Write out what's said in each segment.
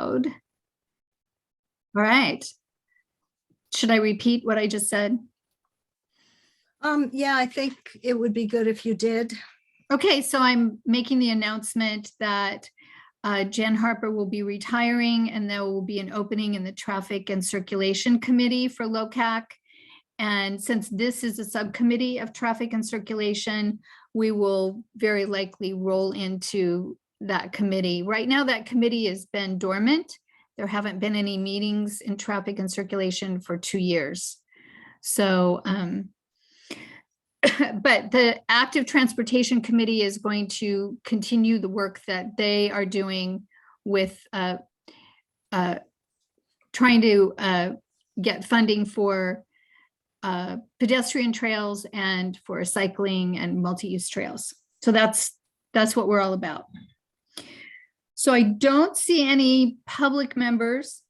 Road. All right. Should I repeat what I just said? Yeah, I think it would be good if you did. Okay, so I'm making the announcement that Jen Harper will be retiring, and there will be an opening in the Traffic and Circulation Committee for Locac. And since this is a subcommittee of traffic and circulation, we will very likely roll into that committee. Right now, that committee has been dormant. There haven't been any meetings in traffic and circulation for 2 years. So, but the Active Transportation Committee is going to continue the work that they are doing with trying to get funding for pedestrian trails and for cycling and multi-use trails. So that's what we're all about. So I don't see any public members.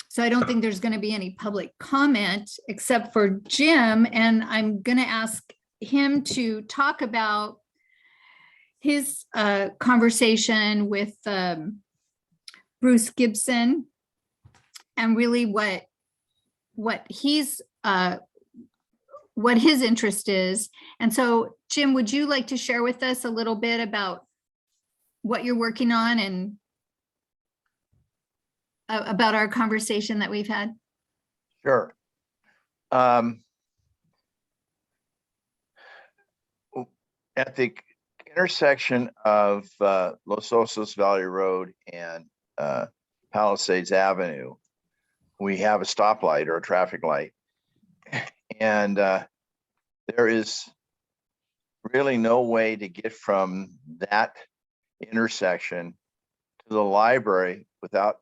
So I don't think there's going to be any public comment except for Jim. And I'm going to ask him to talk about his conversation with Bruce Gibson and really what his interest is. And so, Jim, would you like to share with us a little bit about what you're working on and about our conversation that we've had? Sure. At the intersection of Los Osos Valley Road and Palisades Avenue, we have a stoplight or a traffic light. And there is really no way to get from that intersection to the library without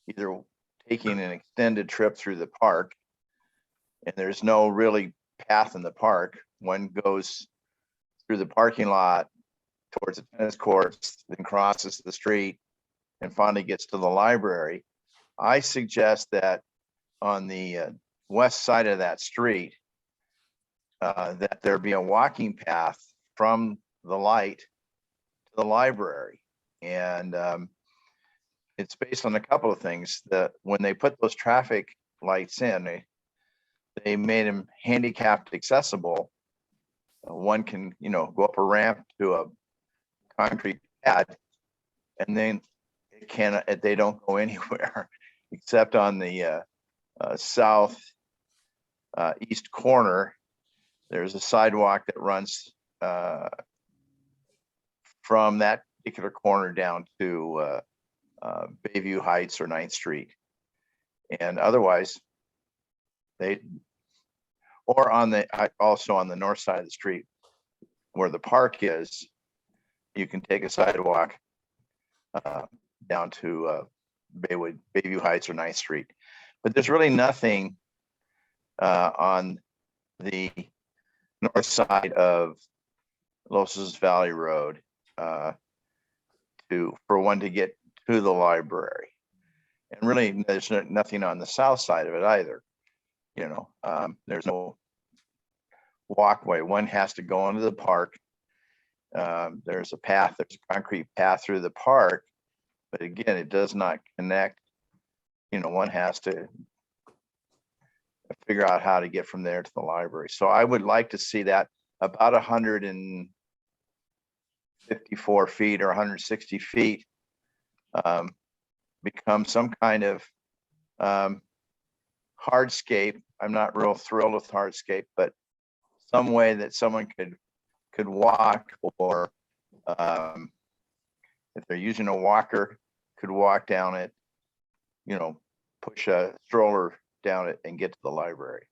either taking an extended trip through the park, and there's no really path in the park. One goes through the parking lot towards the tennis courts, then crosses the street and finally gets to the library. I suggest that on the west side of that street, that there be a walking path from the light to the library. And it's based on a couple of things. That when they put those traffic lights in, they made them handicapped accessible. One can, go up a ramp to a concrete pad, and then they don't go anywhere except on the south east corner. There's a sidewalk that runs from that particular corner down to Bayview Heights or 9th Street. And otherwise, also on the north side of the street where the park is, you can take a sidewalk down to Bayview Heights or 9th Street. But there's really nothing on the north side of Los Osos Valley Road for one to get to the library. And really, there's nothing on the south side of it either. There's no walkway. One has to go into the park. There's a path, there's a concrete path through the park, but again, it does not connect. One has to figure out how to get from there to the library. So I would like to see that about 154 feet or 160 feet become some kind of hardscape. I'm not real thrilled with hardscape, but some way that someone could walk, or if they're using a walker, could walk down it, push a stroller down it and get to the library.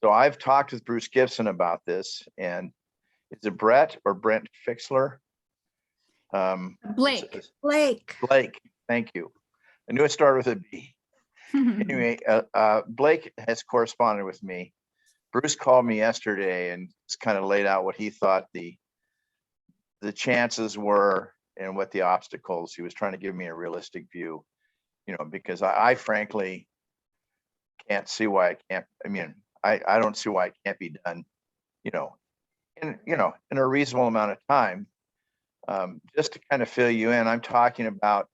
So I've talked with Bruce Gibson about this, and is it Brett or Brent Fixler? Blake. Blake. Thank you. I knew it started with a B. Anyway, Blake has corresponded with me. Bruce called me yesterday and just kind of laid out what he thought the chances were and what the obstacles. He was trying to give me a realistic view, because I frankly can't see why it can't. I don't see why it can't be done, in a reasonable amount of time. Just to kind of fill you in, I'm talking about,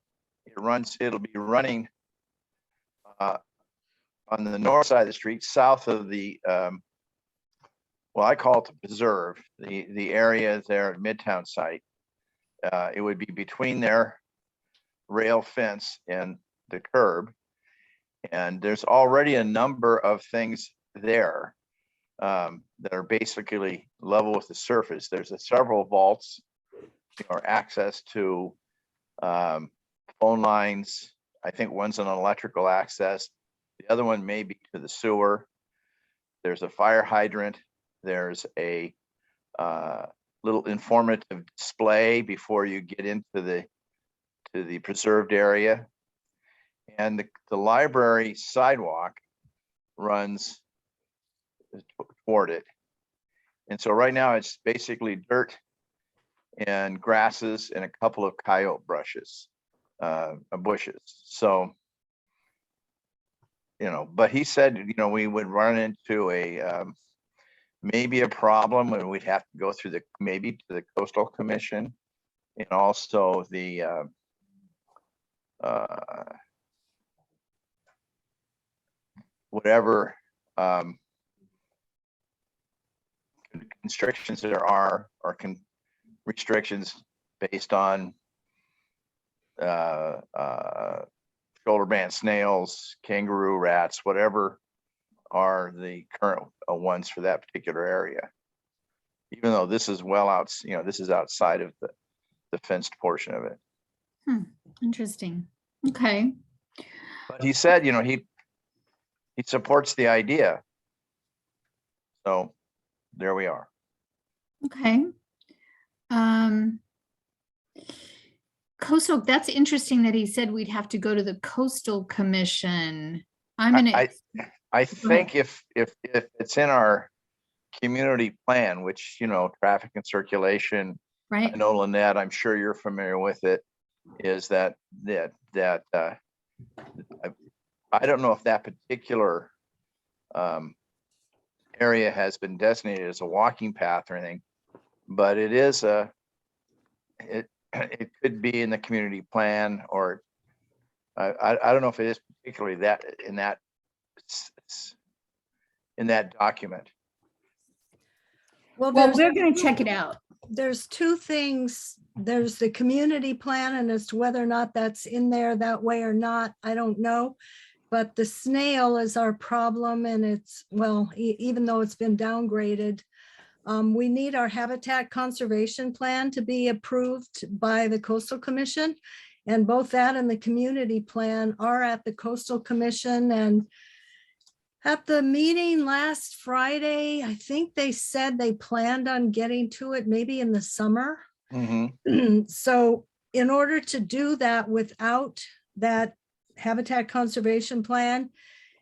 it'll be running on the north side of the street, south of the, well, I call it the preserve, the area there at Midtown site. It would be between their rail fence and the curb. And there's already a number of things there that are basically level with the surface. There's several vaults, or access to phone lines. I think one's an electrical access. The other one may be to the sewer. There's a fire hydrant. There's a little informative display before you get into the preserved area. And the library sidewalk runs toward it. And so right now it's basically dirt and grasses and a couple of coyote bushes. So, but he said, we would run into maybe a problem and we'd have to go through maybe to the Coastal Commission, and also the whatever constrictions there are, or restrictions based on shoulder band snails, kangaroo rats, whatever are the current ones for that particular area. Even though this is this is outside of the fenced portion of it. Interesting. Okay. But he said, he supports the idea. So there we are. Okay. Coastal, that's interesting that he said we'd have to go to the Coastal Commission. I think if it's in our community plan, which, traffic and circulation, right. I know Lynette, I'm sure you're familiar with it, is that I don't know if that particular area has been designated as a walking path or anything, but it is it could be in the community plan, or I don't know if it is particularly in that document. Well, We're going to check it out. There's two things. There's the community plan, and as to whether or not that's in there that way or not, I don't know. But the snail is our problem, and it's, well, even though it's been downgraded, we need our habitat conservation plan to be approved by the Coastal Commission. And both that and the community plan are at the Coastal Commission. And at the meeting last Friday, I think they said they planned on getting to it maybe in the summer. Mm-hmm. So in order to do that without that habitat conservation plan,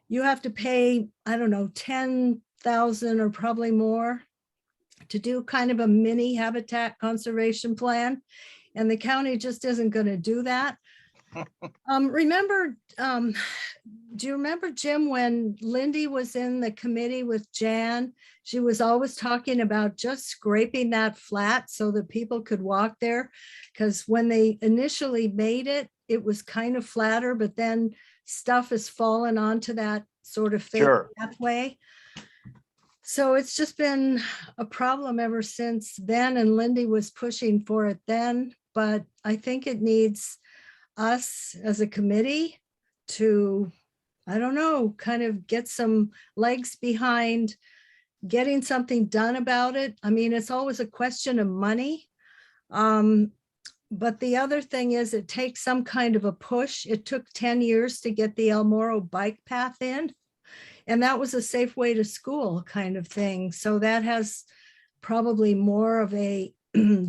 you have to pay, I don't know, $10,000 or probably more to do kind of a mini habitat conservation plan. And the county just isn't going to do that. Do you remember, Jim, when Lindy was in the committee with Jan, she was always talking about just scraping that flat so that people could walk there? Because when they initially made it, it was kind of flatter, but then stuff has fallen onto that sort of fake pathway. So it's just been a problem ever since then, and Lindy was pushing for it then, but I think it needs us as a committee to, I don't know, kind of get some legs behind getting something done about it. I mean, it's always a question of money. But the other thing is it takes some kind of a push. It took 10 years to get the El Moro bike path in, and that was a safe way to school kind of thing. So that has probably more of a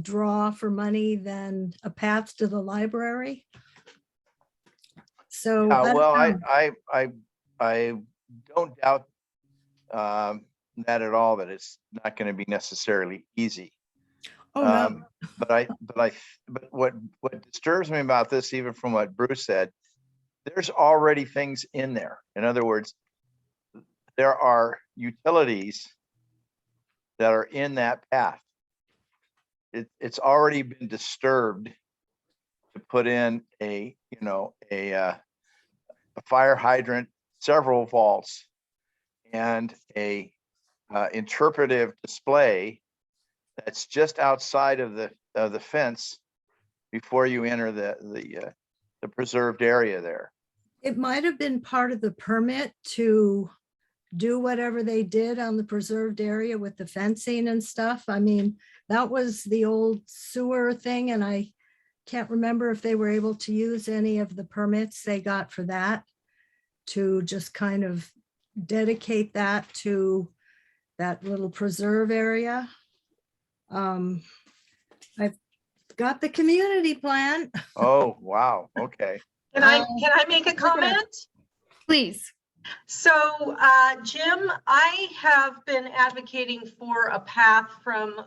draw for money than a path to the library. So I don't doubt that at all, that it's not going to be necessarily easy. no. But what disturbs me about this, even from what Bruce said, there's already things in there. In other words, there are utilities that are in that path. it's already been disturbed to put in a, you know, a fire hydrant, several vaults, and a interpretive display that's just outside of the fence before you enter the preserved area there. It might have been part of the permit to do whatever they did on the preserved area with the fencing and stuff. I mean, that was the old sewer thing, and I can't remember if they were able to use any of the permits they got for that to just kind of dedicate that to that little preserve area. I've got the community plan. Oh, wow. Okay. Can I make a comment? Please. So, Jim, I have been advocating for a path from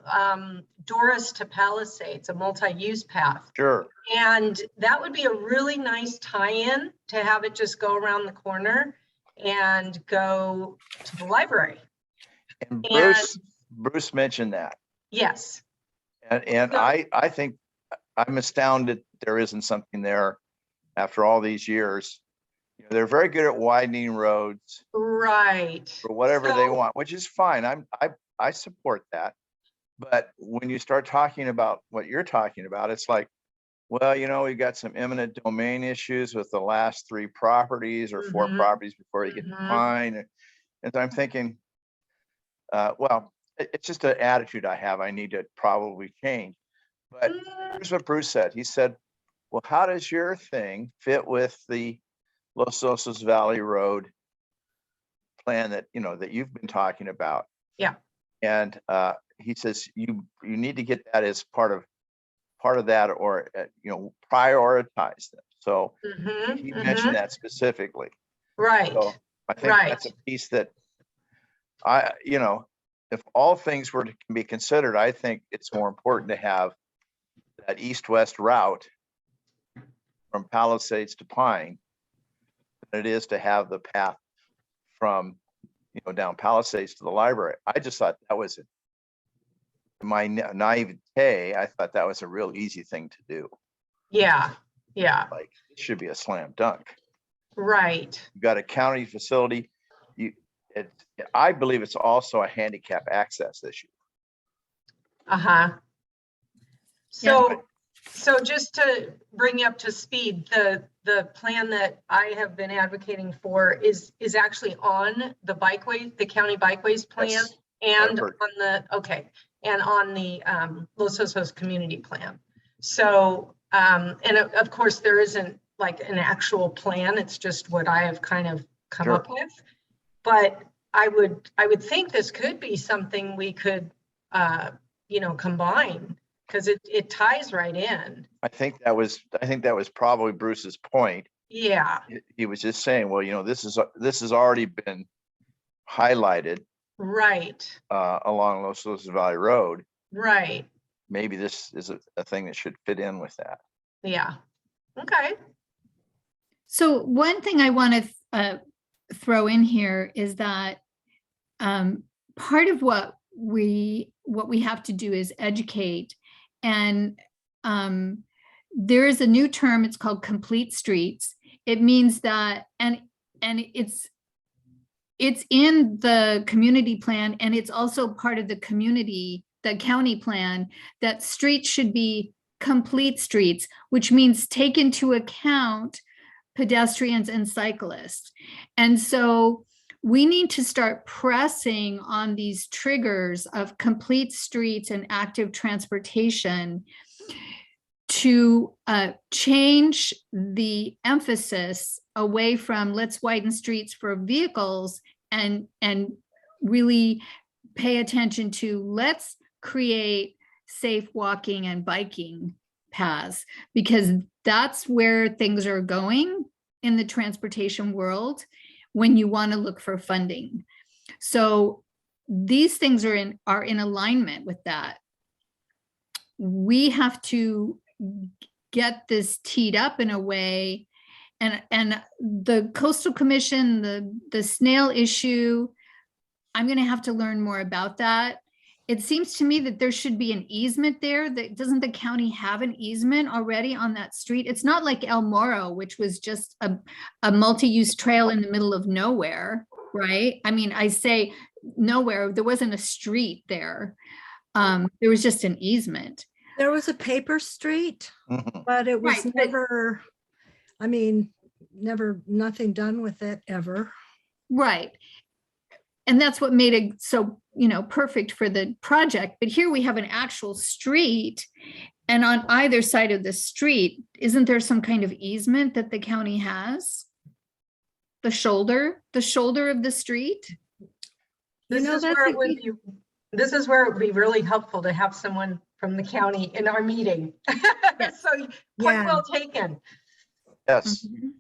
Doris to Palisades, a multi-use path. Sure. And that would be a really nice tie-in to have it just go around the corner and go to the library. And And Bruce mentioned that. yes, And So- I think I'm astounded there isn't something there after all these years. You know, they're very good at widening roads right. for whatever they So- want, which is fine. I support that. But when you start talking about what you're talking about, it's like, well, you know, we got some eminent domain issues with the last 3 properties or 4 Mhm. properties before you get to Mhm. mine. And so I'm thinking, well, it's just an attitude I have. I need to probably change. But here's what Bruce said. He said, well, how does your thing fit with the Los Osos Valley Road plan that, you know, that you've been talking about? Yeah. And he says, you need to get that as part of that, or, you know, prioritize them. So Mhm, he mhm. mentioned that specifically. Right. So I think that's a piece that you know, if all things were to be considered, I think it's more important to have that east-west route from Palisades to Pine than it is to have the path from, you know, down Palisades to the library. I just thought that was my naivete. I thought that was a real easy thing to do. Yeah. Yeah. Like, it should be a slam dunk. Right. You got a county facility. I believe it's also a handicap access issue. Uh-huh. So just to bring you up to speed, the plan that I have been advocating for is actually on the bikeway, the county bikeways plan, Yes, and I've heard. on the Los Osos community plan. So and of course there isn't like an actual plan, it's just what I have kind of come Sure. up with. But I would think this could be something we could you know, combine, because it ties right in. I think that was probably Bruce's point. Yeah, He was just saying, well, you know, this has already been highlighted right, along Los Osos Valley Road. right. Maybe this is a thing that should fit in with that. Yeah. Okay. So one thing I want to throw in here is that part of what we have to do is educate. And there is a new term, it's called complete streets. It means that, and it's in the community plan, and it's also part of the county plan, that streets should be complete streets, which means take into account pedestrians and cyclists. And so we need to start pressing on these triggers of complete streets and active transportation to change the emphasis away from let's widen streets for vehicles and really pay attention to let's create safe walking and biking paths, because that's where things are going in the transportation world when you want to look for funding. So these things are in alignment with that. We have to get this teed up in a way, and the Coastal Commission, the snail issue, I'm going to have to learn more about that. it seems to me that there should be an easement there. That doesn't the county have an easement already on that street? It's not like El Moro, which was just a multi-use trail in the middle of nowhere, right? I mean, I say nowhere, there wasn't a street there. There was just an easement. There was a paper street, Mhm. but it was Right, but- never, I mean, never, nothing done with it ever. Right. And that's what made it so, perfect for the project. But here we have an actual street. And on either side of the street, isn't there some kind of easement that the county has? The shoulder of the street? You This know, is that's where a it would be, this is where it would be really helpful to have someone from the county in our meeting. Yes. So point Yeah. well taken. Yes, Mhm.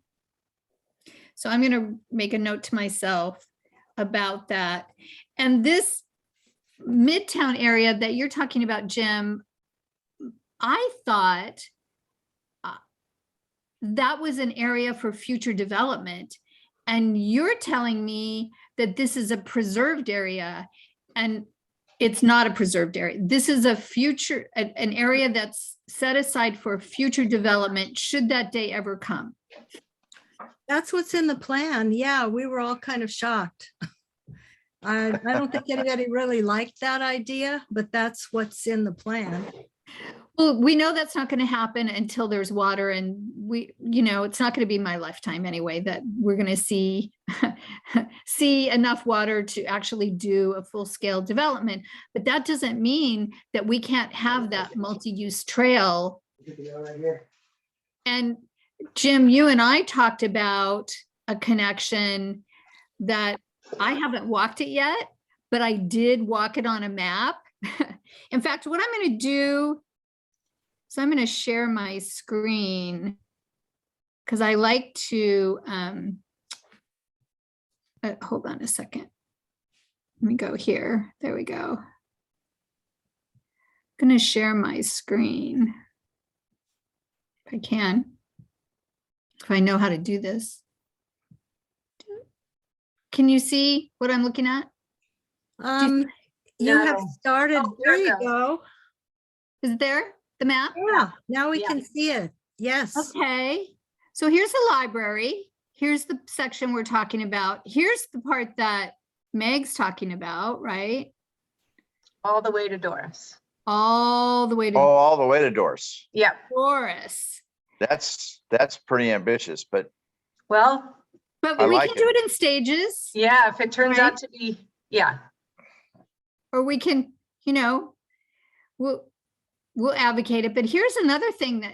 So I'm going to make a note to myself about that. And this Midtown area that you're talking about, Jim, I thought that was an area for future development. And you're telling me that this is a preserved area, and it's not a preserved area. This is a future, an area that's set aside for future development, should that day ever come. That's what's in the plan. Yeah, we were all kind of shocked. I don't think anybody really liked that idea, but that's what's in the plan. Well, we know that's not going to happen until there's water, and it's not going to be my lifetime anyway, that we're going to see enough water to actually do a full-scale development. But that doesn't mean that we can't have that multi-use trail. And Jim, you and I talked about a connection that I haven't walked it yet, but I did walk it on a map. In fact, what I'm going to do, so I'm going to share my screen because I like to, hold on a second. Let me go here. There we go. I'm going to share my screen if I can, if I know how to do this. Can you see what I'm looking at? You have No. started, Oh, there there it you goes. go. Is it there, the map? Yeah, now we Yeah. can see it. Yes. Okay, so here's the library. Here's the section we're talking about. Here's the part that Meg's talking about, right? All the way to Doris. All the way oh, to all the way to Doris. Yeah, Doris. That's pretty ambitious, but well, But I we like can do it in stages, yeah, if it turns Right. out to be, yeah. or we can, we'll advocate it. But here's another thing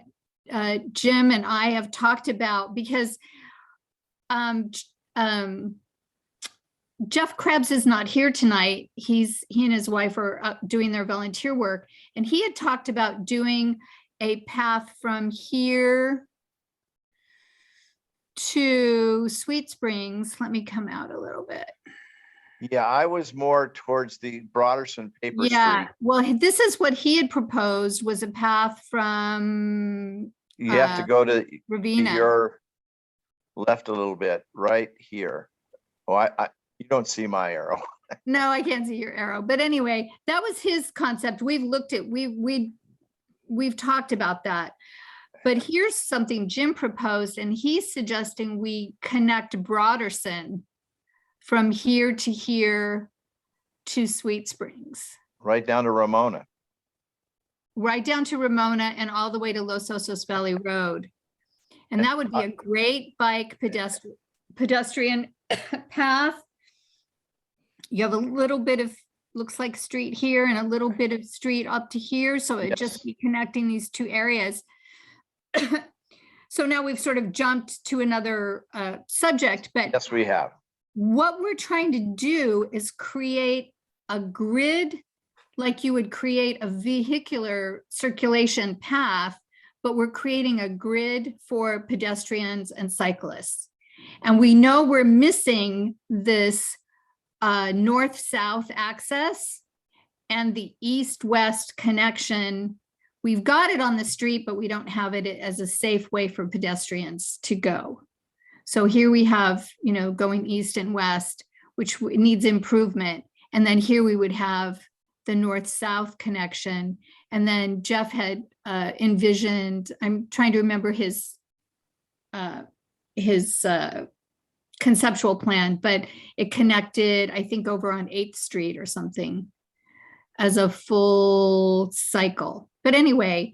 that Jim and I have talked about, because Jeff Krebs is not here tonight. He and his wife are doing their volunteer work, and he had talked about doing a path from here to Sweet Springs. Let me come out a little bit. yeah, I was more towards the Broderson paper Yeah, street. well, this is what he had proposed, was a path from You have to go to Ravenna. your left a little bit, right here. Oh, you don't see my arrow. No, I can't see your arrow. But anyway, that was his concept. We've looked at, we've talked about that. But here's something Jim proposed, and he's suggesting we connect Broderson from here to Sweet Springs, Right down to Ramona. right down to Ramona and all the way to Los Osos Valley Road. And that would be a great bike pedestrian path. You have a little bit of, looks like street here and a little bit of street up to here. So it'd just Yes. be connecting these two areas. So now we've sort of jumped to another subject, but Yes, we have. what we're trying to do is create a grid, like you would create a vehicular circulation path, but we're creating a grid for pedestrians and cyclists. And we know we're missing this north-south access and the east-west connection. We've got it on the street, but we don't have it as a safe way for pedestrians to go. So here we have, going east and west, which needs improvement. And then here we would have the north-south connection. And then Jeff had envisioned, I'm trying to remember his conceptual plan, but it connected, I think, over on 8th Street or something as a full cycle. But anyway,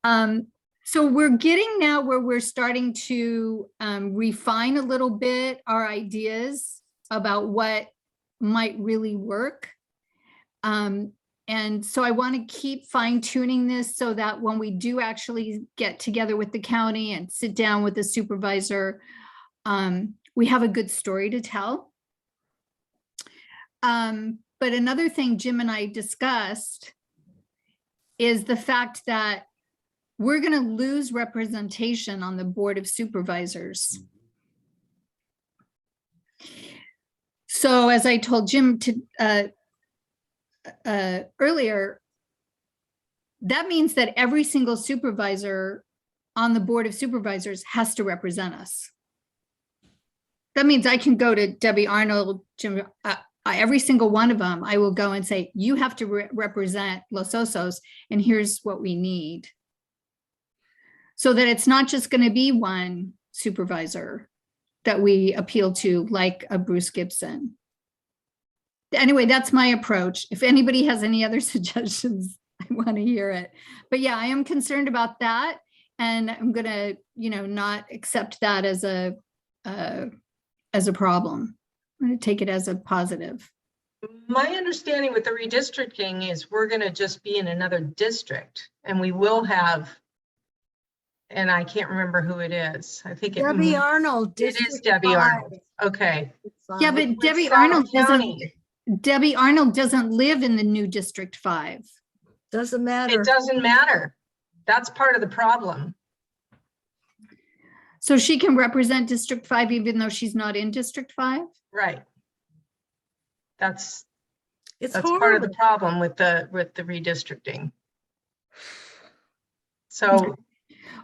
so we're getting now where we're starting to refine a little bit our ideas about what might really work. And so I want to keep fine tuning this so that when we do actually get together with the county and sit down with the supervisor, we have a good story to tell. But another thing Jim and I discussed is the fact that we're going to lose representation on the Board of Supervisors. So as I told Jim earlier, that means that every single supervisor on the Board of Supervisors has to represent us. That means I can go to Debbie Arnold, Jim, every single one of them, I will go and say, you have to represent Los Osos, and here's what we need. So that it's not just going to be one supervisor that we appeal to, like a Bruce Gibson. Anyway, that's my approach. If anybody has any other suggestions, I want to hear it. But yeah, I am concerned about that. And I'm going to, not accept that as a problem. I'm going to take it as a positive. My understanding with the redistricting is we're going to just be in another district, and we will have, and I can't remember who it is. I think Debbie Arnold. It is Debbie Arnold. Okay. Yeah, but With Debbie South Arnold County. doesn't live in the new District 5. Doesn't matter. It doesn't matter. That's part of the problem. So she can represent District 5 even though she's not in District 5? Right. That's It's part of horrible. the problem with the redistricting. So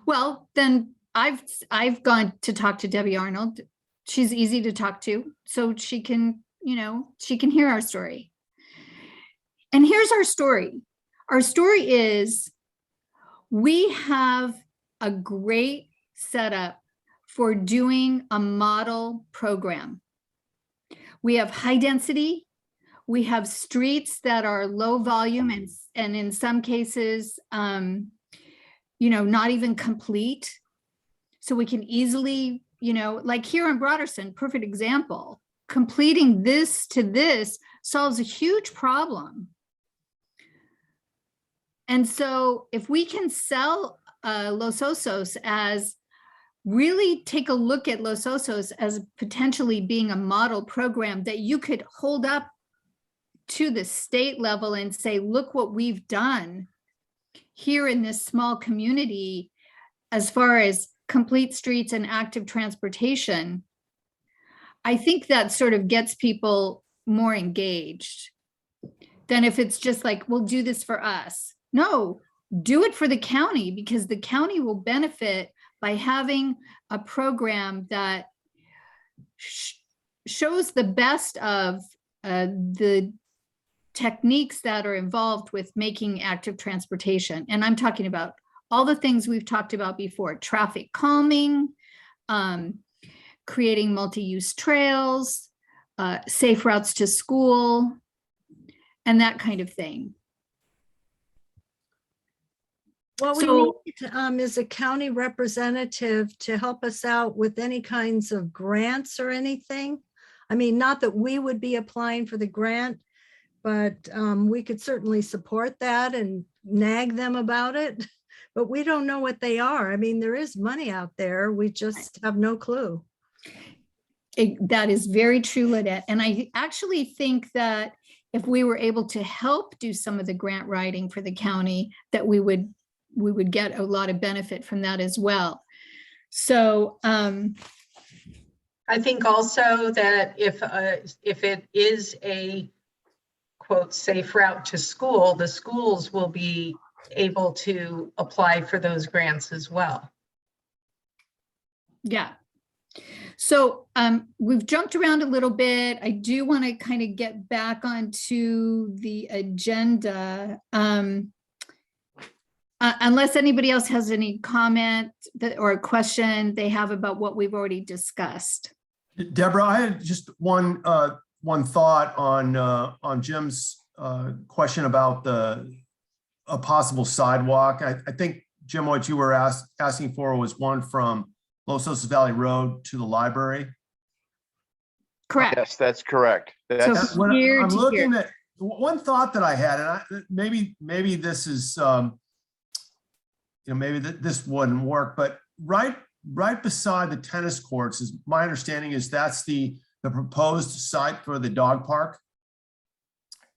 Well, then I've gone to talk to Debbie Arnold. She's easy to talk to, so she can, she can hear our story. And here's our story. Our story is we have a great setup for doing a model program. We have high density. We have streets that are low volume and in some cases, not even complete. So we can easily, like here in Broderson, perfect example, completing this to this solves a huge problem. And so if we can sell Los Osos as really take a look at Los Osos as potentially being a model program that you could hold up to the state level and say, look what we've done here in this small community as far as complete streets and active transportation, I think that sort of gets people more engaged than if it's just like, we'll do this for us. No, do it for the county, because the county will benefit by having a program that shows the best of the techniques that are involved with making active transportation. And I'm talking about all the things we've talked about before: traffic calming, creating multi-use trails, safe routes to school, and that kind of thing. What So- we need is a county representative to help us out with any kinds of grants or anything. I mean, not that we would be applying for the grant, but we could certainly support that and nag them about it. But we don't know what they are. I mean, there is money out there. We just have no clue. That is very true, Lynette. And I actually think that if we were able to help do some of the grant writing for the county, that we would get a lot of benefit from that as well. So I think also that if it is a quote safe route to school, the schools will be able to apply for those grants as well. yeah. So we've jumped around a little bit. I do want to kind of get back onto the agenda. Unless anybody else has any comment or a question they have about what we've already discussed. Deborah, I had just one thought on Jim's question about a possible sidewalk. I think, Jim, what you were asking for was one from Los Osos Valley Road to the library. Correct. Yes, that's correct. That's, So here I'm to looking here. at one thought that I had, and maybe this is maybe this wouldn't work, but right beside the tennis courts, is my understanding is that's the proposed site for the dog park.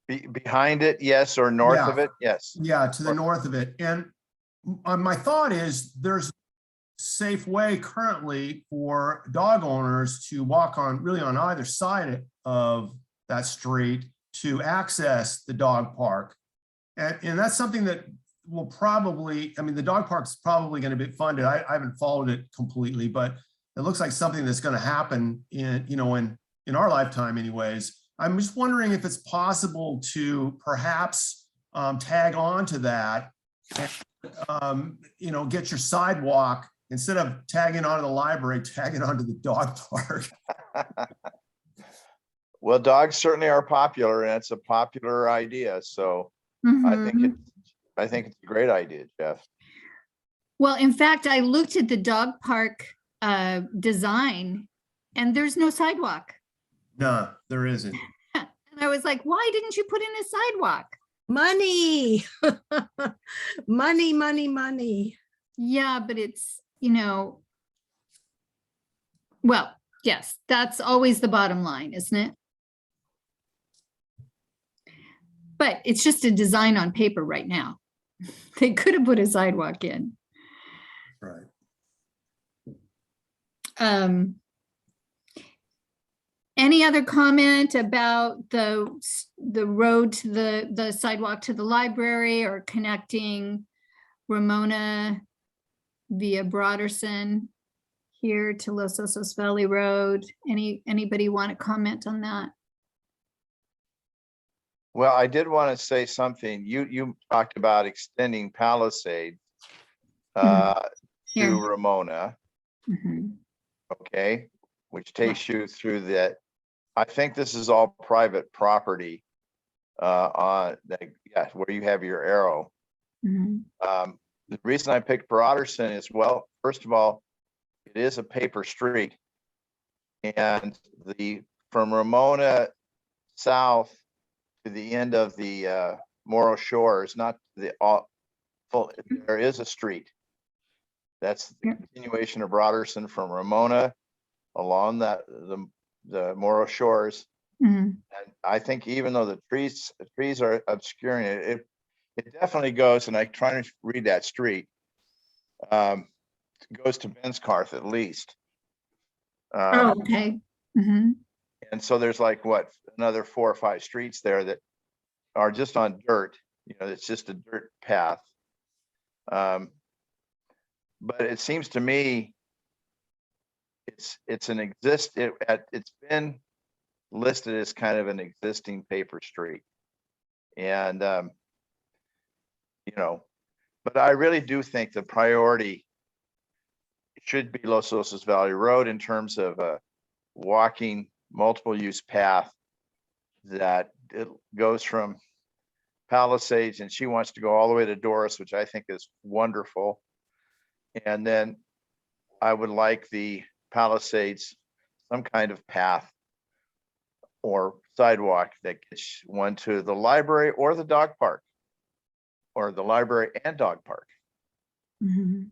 behind it, yes, or north Yeah. of it, yes. Yeah, to the north of it. And my thought is there's a safe way currently for dog owners to walk on either side of that street to access the dog park. And that's something that will probably, the dog park's probably going to be funded. I haven't followed it completely, but it looks like something that's going to happen in our lifetime anyways. I'm just wondering if it's possible to perhaps tag on to that and, get your sidewalk, instead of tagging onto the library, tagging onto the dog park. Well, dogs certainly are popular, and it's a popular idea. So Mhm. I think it's a great idea, Jeff. Well, in fact, I looked at the dog park design and there's no sidewalk. No, there isn't. And I was like, why didn't you put in a sidewalk? Money, money, money, money. Yeah, but it's, well, yes, that's always the bottom line, isn't it? But it's just a design on paper right now. They could have put a sidewalk in. Right. Any other comment about the road to the sidewalk to the library, or connecting Ramona via Broderson here to Los Osos Valley Road? Anybody want to comment on that? Well, I did want to say something. You talked about extending Palisade to Here. Ramona, Mhm. okay, which takes you through that. I think this is all private property on that, yeah, where you have your arrow. Mhm. The reason I picked Broderson is, well, first of all, it is a paper street, and from Ramona south to the end of the Morro Shores, not the full, there is a street. That's the Yeah. continuation of Broderson from Ramona along the Morro Shores. Mhm. And I think even though the trees are obscuring it, it definitely goes, and I try to read that street, goes to Benscarth at least. Oh, okay. Mhm. And so there's like another 4 or 5 streets there that are just on dirt. It's just a dirt path. But it seems to me it's been listed as kind of an existing paper street, and but I really do think the priority should be Los Osos Valley Road in terms of a walking multiple use path that it goes from Palisades, and she wants to go all the way to Doris, which I think is wonderful. And then I would like the Palisades, some kind of path or sidewalk that gets one to the library or the dog park, or the library and dog park. Mhm.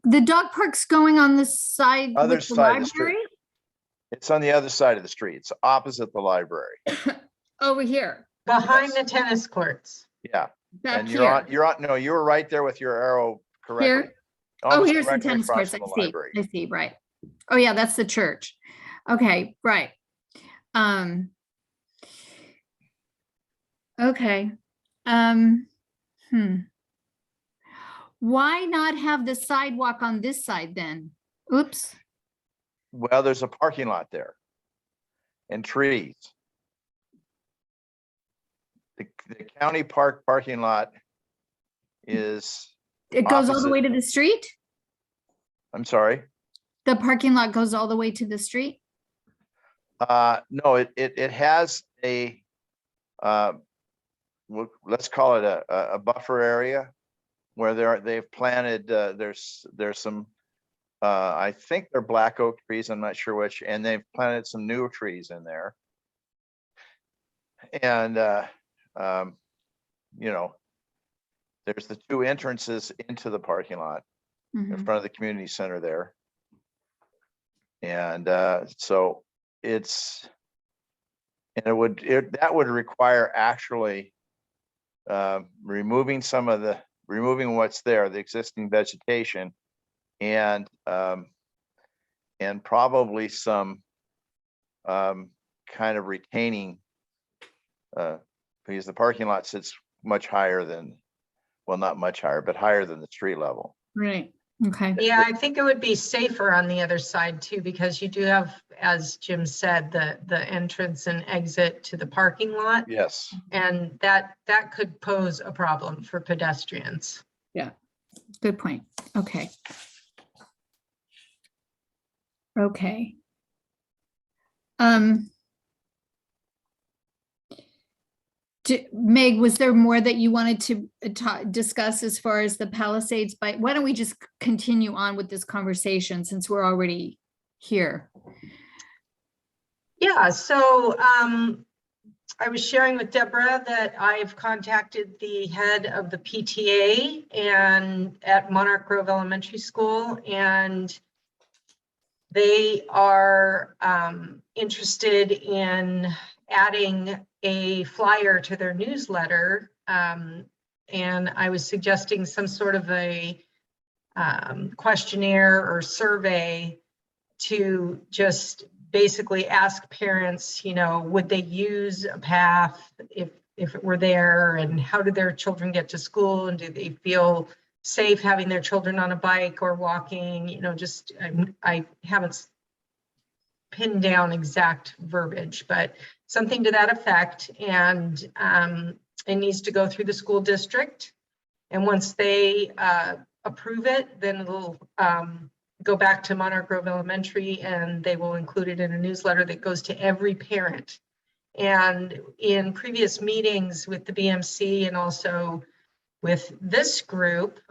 The dog park's going on the side Other with the side of the street. library? It's on the other side of the street. It's opposite the library. Over here, Behind the Yes. tennis courts. Yeah. back And here. no, you were right there with your arrow correctly. Here? Oh, Almost here's the directly tennis across courts. I from the see. library. I see, right. Oh, yeah, that's the church. Okay, right. Okay. Why not have the sidewalk on this side then? Oops. Well, there's a parking lot there and trees. The county park parking lot is, It goes all the Opposite. way to the street? I'm sorry. The parking lot goes all the way to the street? No, it has a, let's call it a buffer area where they've planted, there's some, I think they're black oak trees, I'm not sure which, and they've planted some new trees in there. And, you know, there's the two entrances into the parking lot in Mhm. front of the community center there. And so it's, and that would require actually removing what's there, the existing vegetation, and probably some kind of retaining, because the parking lot sits much higher than, well, not much higher, but higher than the street level. Right, okay. Yeah, I think it would be safer on the other side too, because you do have, as Jim said, the entrance and exit to the parking lot. Yes. And that could pose a problem for pedestrians. Good point. Okay. Okay. Meg, was there more that you wanted to discuss as far as the Palisades? Why don't we just continue on with this conversation since we're already here? Yeah, so I was sharing with Deborah that I've contacted the head of the PTA and at Monarch Grove Elementary School, and they are interested in adding a flyer to their newsletter. And I was suggesting some sort of a questionnaire or survey to just basically ask parents, you know, would they use a path if it were there, and how do their children get to school, and do they feel safe having their children on a bike or walking, you know, just I haven't pinned down exact verbiage, but something to that effect. And it needs to go through the school district. And once they approve it, then it'll go back to Monarch Grove Elementary, and they will include it in a newsletter that goes to every parent. And in previous meetings with the BMC and also with this group,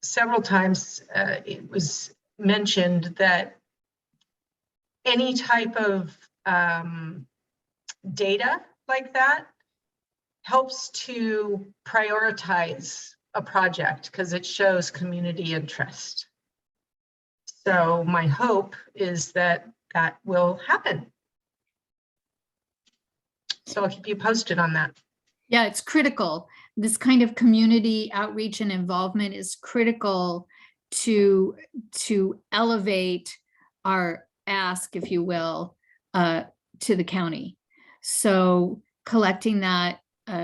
several times it was mentioned that any type of data like that helps to prioritize a project because it shows community interest. So my hope is that that will happen. So I'll keep you posted on that. Yeah, it's critical. This kind of community outreach and involvement is critical to elevate our ask, if you will, to the county. So collecting that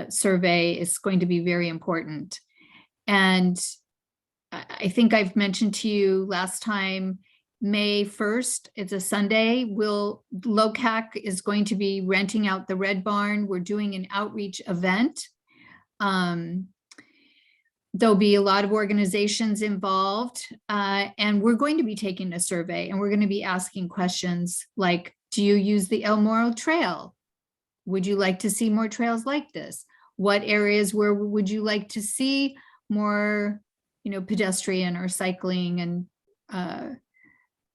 survey is going to be very important. And I think I've mentioned to you last time, May 1st, it's a Sunday, Locac is going to be renting out the Red Barn. We're doing an outreach event. There'll be a lot of organizations involved, and we're going to be taking a survey, and we're going to be asking questions like, do you use the El Moro Trail? Would you like to see more trails like this? What areas where would you like to see more, you know, pedestrian or cycling and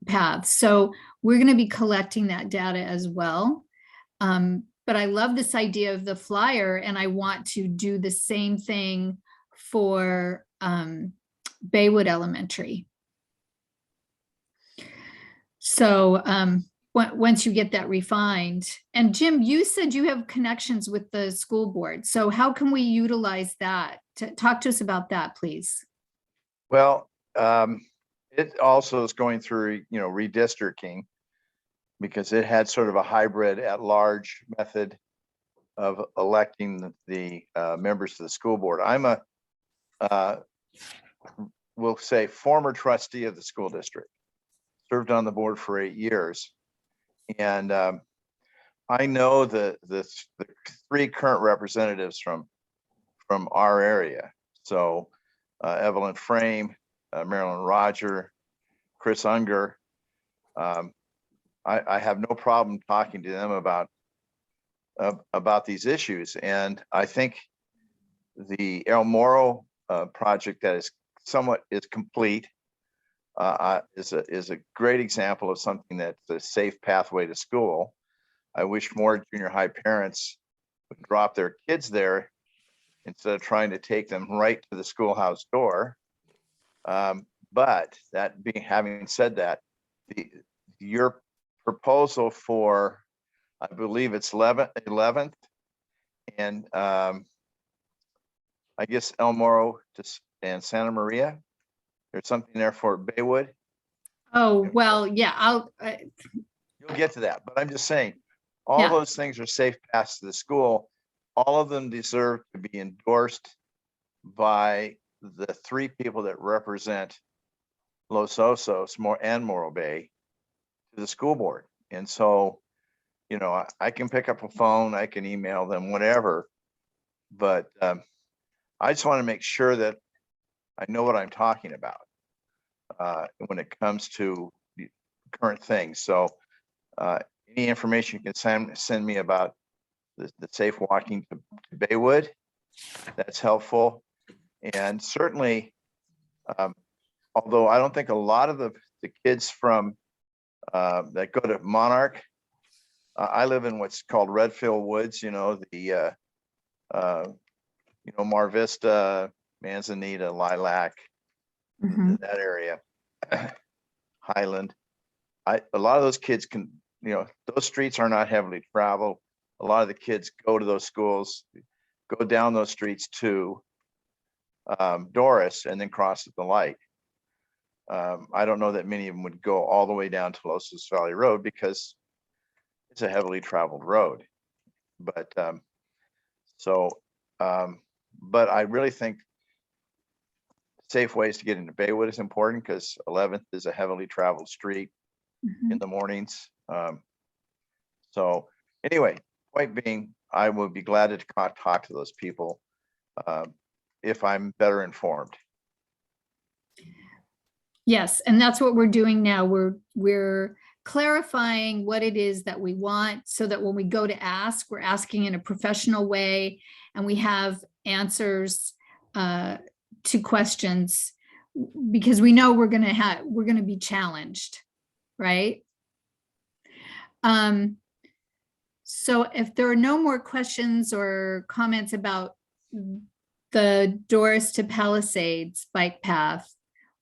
paths? So we're going to be collecting that data as well. But I love this idea of the flyer, and I want to do the same thing for Baywood Elementary. So once you get that refined, and Jim, you said you have connections with the school board. So how can we utilize that? Talk to us about that, please. Well, it also is going through, you know, redistricting, because it had sort of a hybrid at-large method of electing the members to the school board. I'm a, we'll say, former trustee of the school district. served on the board for 8 years. And I know the 3 current representatives from our area. So Evelyn Frame, Marilyn Roger, Chris Unger. I have no problem talking to them about these issues. And I think the El Moro project that is complete is a great example of something that's a safe pathway to school. I wish more junior high parents would drop their kids there instead of trying to take them right to the schoolhouse door. But having said that, your proposal for, I believe it's 11th and I guess El Moro and Santa Maria, there's something there for Baywood. Oh, well, yeah, You'll get to that, but I'm just saying, all Yeah. those things are safe paths to the school. All of them deserve to be endorsed by the 3 people that represent Los Osos and Morro Bay to the school board. And so, you know, I can pick up a phone, I can email them, whatever. But I just want to make sure that I know what I'm talking about when it comes to the current things. So any information you can send me about the safe walking to Baywood, that's helpful. And certainly, although I don't think a lot of the kids from that go to Monarch, I live in what's called Redfield Woods, you know, Mar Vista, Manzanita, Lilac, mhm. that area, Highland. A lot of those kids can, you know, those streets are not heavily traveled. A lot of the kids go to those schools, go down those streets to Doris and then cross at the light. I don't know that many of them would go all the way down to Los Osos Valley Road because it's a heavily traveled road. But but I really think safe ways to get into Baywood is important because 11th is a heavily traveled street in the mornings. So anyway, point being, I would be glad to talk to those people if I'm better informed. Yes, and that's what we're doing now. We're clarifying what it is that we want so that when we go to ask, we're asking in a professional way and we have answers to questions because we know we're going to be challenged, right? So if there are no more questions or comments about the Doris to Palisades bike path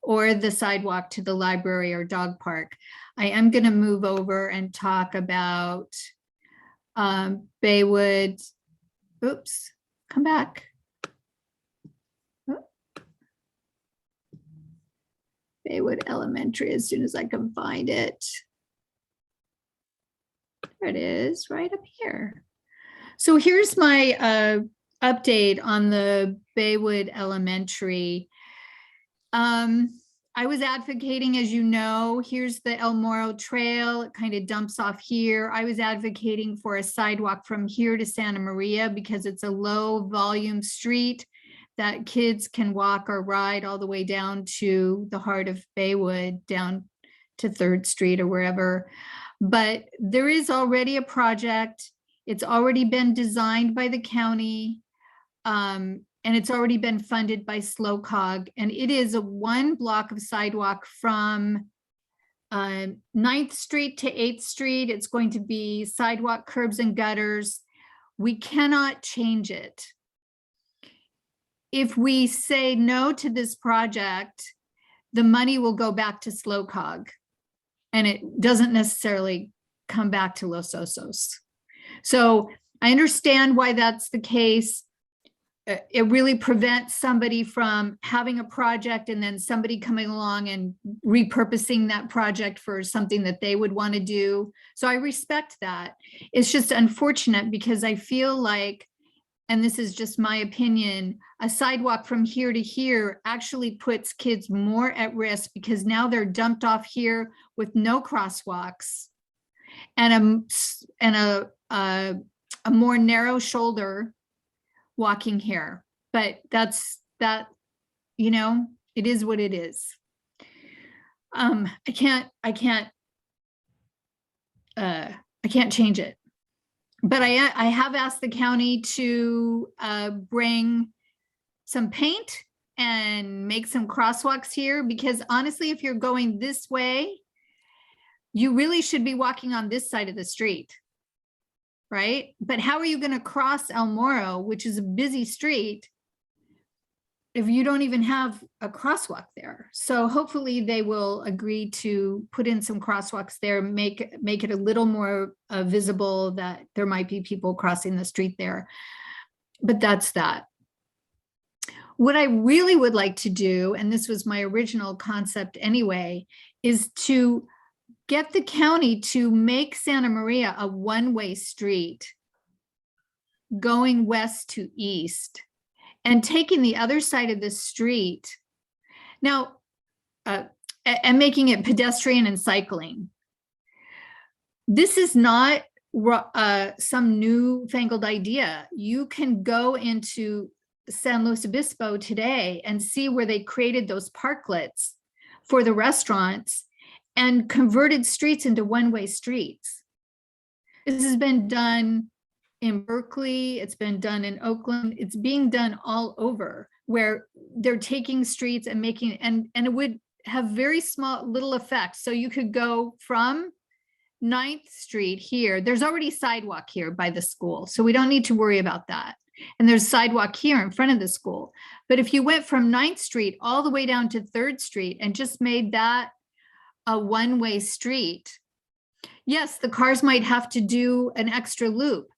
or the sidewalk to the library or dog park, I am going to move over and talk about Baywood. Oops, come back. Baywood Elementary as soon as I can find it. There it is, right up here. So here's my update on the Baywood Elementary. I was advocating, as you know, here's the El Moro Trail. It kind of dumps off here. I was advocating for a sidewalk from here to Santa Maria because it's a low volume street that kids can walk or ride all the way down to the heart of Baywood, down to 3rd Street or wherever. But there is already a project. It's already been designed by the county. And it's already been funded by Locac, and it is a 1 block of sidewalk from 9th Street to 8th Street. It's going to be sidewalk, curbs, and gutters. We cannot change it. If we say no to this project, the money will go back to Locac, and it doesn't necessarily come back to Los Osos. So I understand why that's the case. It really prevents somebody from having a project and then somebody coming along and repurposing that project for something that they would want to do. So I respect that. It's just unfortunate because I feel like and this is just my opinion, a sidewalk from here to here actually puts kids more at risk because now they're dumped off here with no crosswalks and a more narrow shoulder walking here. But that, you know, it is what it is. I can't change it. But I have asked the county to bring some paint and make some crosswalks here, because honestly, if you're going this way, you really should be walking on this side of the street, right? But how are you going to cross El Moro, which is a busy street, if you don't even have a crosswalk there? So hopefully they will agree to put in some crosswalks there, make it a little more visible that there might be people crossing the street there. But that's that. What I really would like to do, and this was my original concept anyway, is to get the county to make Santa Maria a one-way street going west to east, and taking the other side of the street now and making it pedestrian and cycling. This is not some newfangled idea. You can go into San Luis Obispo today and see where they created those parklets for the restaurants and converted streets into one-way streets. This has been done in Berkeley, it's been done in Oakland, it's being done all over, where they're taking streets and making, and it would have very small little effects. So you could go from 9th Street here, there's already sidewalk here by the school, so we don't need to worry about that. And there's sidewalk here in front of the school. But if you went from 9th Street all the way down to 3rd Street and just made that a one-way street, yes, the cars might have to do an extra loop,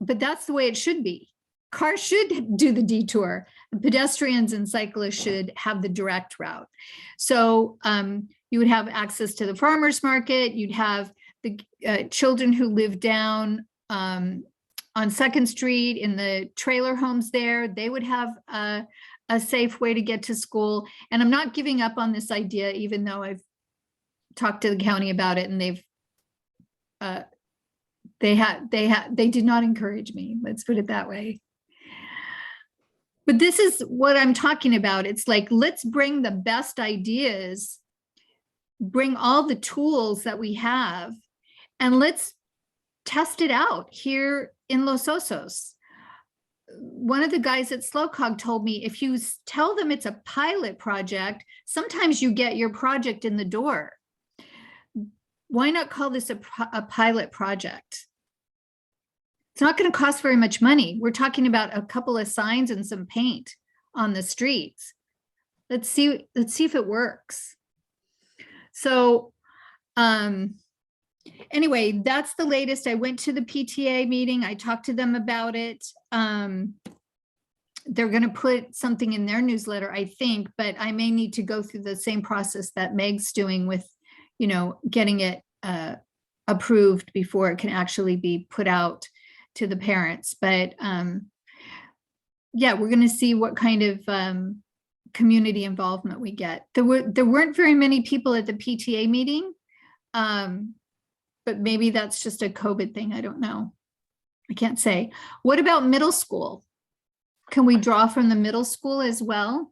but that's the way it should be. Cars should do the detour. Pedestrians and cyclists should have the direct route. So you would have access to the farmer's market. You'd have the children who live down on 2nd Street in the trailer homes there. They would have a safe way to get to school. And I'm not giving up on this idea, even though I've talked to the county about it and they did not encourage me. Let's put it that way. But this is what I'm talking about. It's like, let's bring the best ideas, bring all the tools that we have, and let's test it out here in Los Osos. One of the guys at Locac told me, if you tell them it's a pilot project, sometimes you get your project in the door. Why not call this a pilot project? It's not going to cost very much money. We're talking about a couple of signs and some paint on the streets. Let's see if it works. So anyway, that's the latest. I went to the PTA meeting. I talked to them about it. They're going to put something in their newsletter, I think, but I may need to go through the same process that Meg's doing with, you know, getting it approved before it can actually be put out to the parents. But yeah, we're going to see what kind of community involvement we get. There weren't very many people at the PTA meeting, but maybe that's just a COVID thing. I don't know. I can't say. What about middle school? Can we draw from the middle school as well?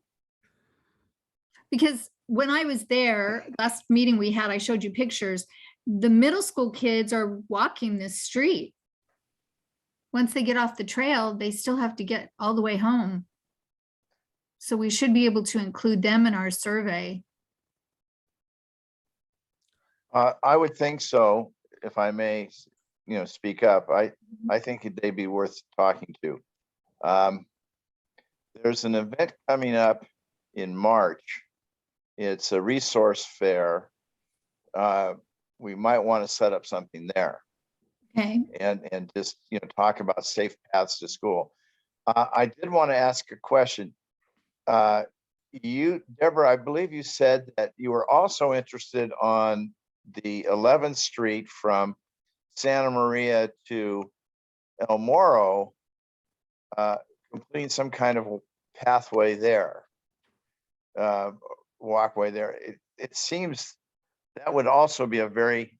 Because when I was there, last meeting we had, I showed you pictures. The middle school kids are walking this street. Once they get off the trail, they still have to get all the way home. So we should be able to include them in our survey. I would think so, if I may, you know, speak up. I think they'd be worth talking to. There's an event coming up in March. It's a resource fair. We might want to set up something there. Okay. And just, you know, talk about safe paths to school. I did want to ask a question. Deborah, I believe you said that you were also interested on the 11th Street from Santa Maria to El Moro, completing some kind of pathway there, walkway there. It seems that would also be a very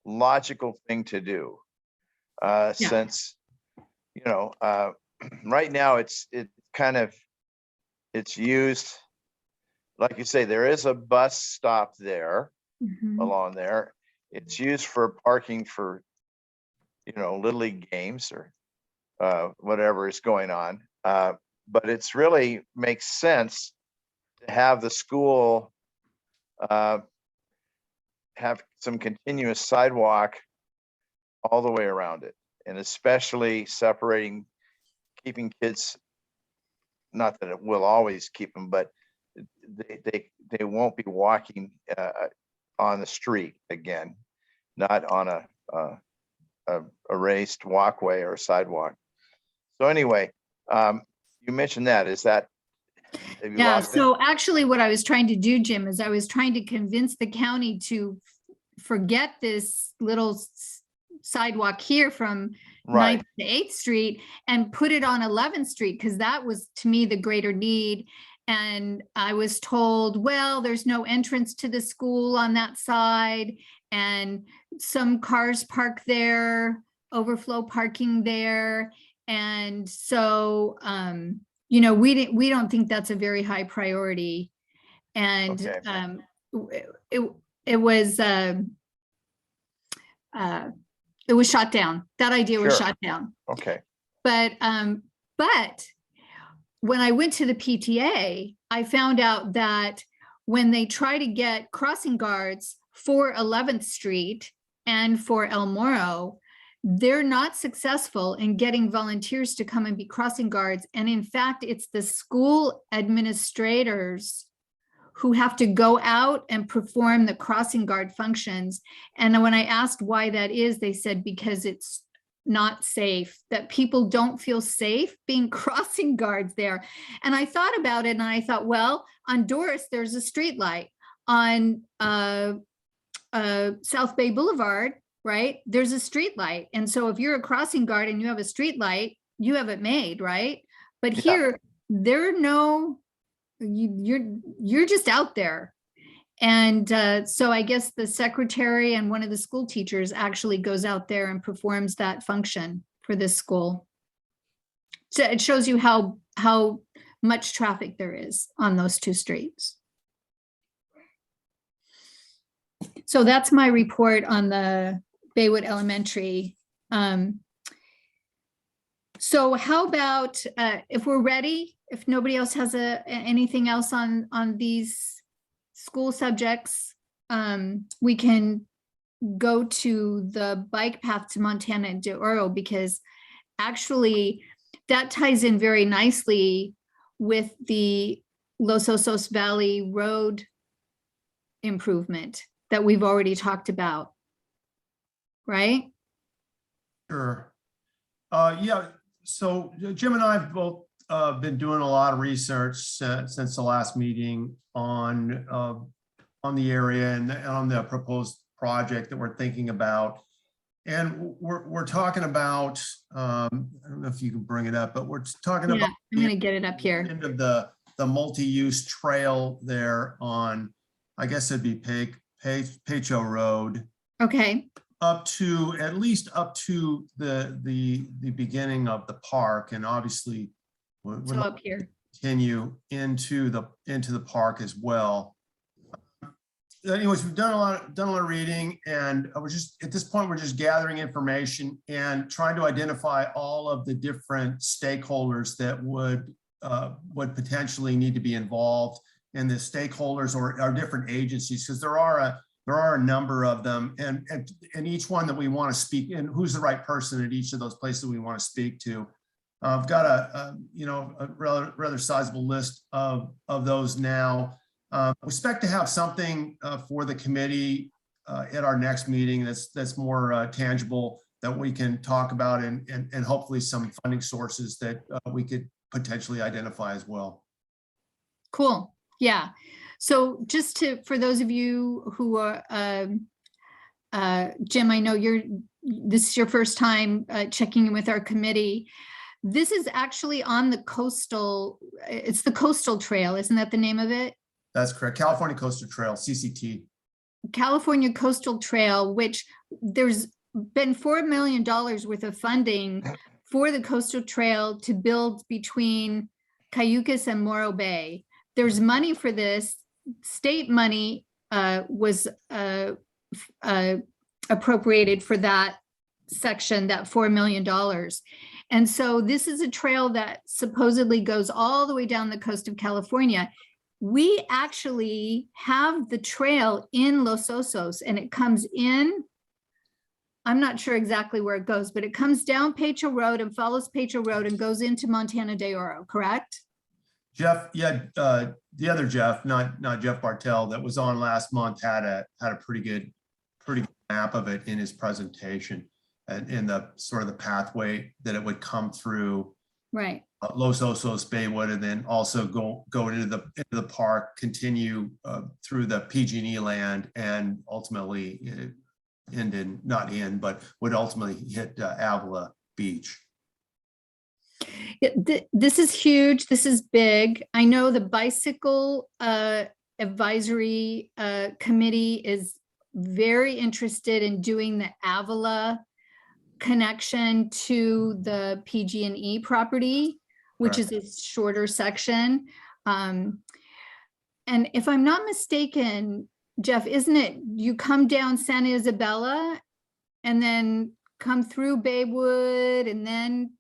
logical thing to do, since, you know, right now it's used, like you say, there is a bus stop there Mhm. along there. It's used for parking for, you know, Little League games or whatever is going on. But it's really makes sense to have the school have some continuous sidewalk all the way around it, and especially separating, keeping kids, not that it will always keep them, but they won't be walking on the street again, not on a raised walkway or sidewalk. So anyway, you mentioned that, have you Yeah, lost it? so actually what I was trying to do, Jim, is I was trying to convince the county to forget this little sidewalk here from Right, 9th to 8th Street and put it on 11th Street, because that was to me the greater need. And I was told, well, there's no entrance to the school on that side, and some cars park there, overflow parking there. And so, you know, we don't think that's a very high priority. And Okay. it was shot down. That idea was Sure. shot down. okay, But when I went to the PTA, I found out that when they try to get crossing guards for 11th Street and for El Moro, they're not successful in getting volunteers to come and be crossing guards. And in fact, it's the school administrators who have to go out and perform the crossing guard functions. And when I asked why that is, they said because it's not safe, that people don't feel safe being crossing guards there. And I thought about it and I thought, well, on Doris, there's a street light. On South Bay Boulevard, right, there's a street light. And so if you're a crossing guard and you have a street light, you have it made, right? But Yeah. here, there are no, you're just out there. And so I guess the secretary and one of the school teachers actually goes out there and performs that function for this school. So it shows you how much traffic there is on those two streets. So that's my report on the Baywood Elementary. So how about if we're ready, if nobody else has anything else on these school subjects, we can go to the bike path to Montana and de Oro, because actually that ties in very nicely with the Los Osos Valley Road improvement that we've already talked about, right? Sure. Yeah, so Jim and I have both been doing a lot of research since the last meeting on the area and on the proposed project that we're thinking about. And we're talking about, I don't know if you can bring it up, but we're talking Yeah, about I'm gonna get it up here. end of the multi-use trail there on, I guess it'd be Pacho Road, Okay, up to, at least up to the beginning of the park. And obviously we're so not up here. continue into the park as well. Anyways, we've done a lot of reading, and we're just, at this point, we're just gathering information and trying to identify all of the different stakeholders that would potentially need to be involved in the stakeholders or different agencies, because there are a number of them, and each one that we want to speak, and who's the right person at each of those places we want to speak to. I've got a rather sizable list of those now. We expect to have something for the committee at our next meeting that's more tangible, that we can talk about, and hopefully some funding sources that we could potentially identify as well. Cool. Yeah. So just for those of you who are Jim, I know this is your first time checking in with our committee. This is actually on the coastal, it's the Coastal Trail, isn't that the name of it? That's correct. California Coastal Trail, CCT. California Coastal Trail, which there's been $4 million worth of funding for the Coastal Trail to build between Cayucas and Morro Bay. There's money for this. State money was appropriated for that section, that $4 million. And so this is a trail that supposedly goes all the way down the coast of California. We actually have the trail in Los Osos, and it comes in, I'm not sure exactly where it goes, but it comes down Pecho Road and follows Pecho Road and goes into Montana de Oro, correct? Jeff, yeah, the other Jeff, not Jeff Bartell, that was on last month, had a pretty good map of it in his presentation, and in the sort of the pathway that it would come through. Right. Los Osos, Baywood, and then also go into the park, continue through the PG&E land, and ultimately but would ultimately hit Avila Beach. This is huge. This is big. I know the bicycle advisory committee is very interested in doing the Avila connection to the PG&E property, which is a shorter section. And if I'm not mistaken, Jeff, isn't it, you come down Santa Isabella and then come through Baywood and then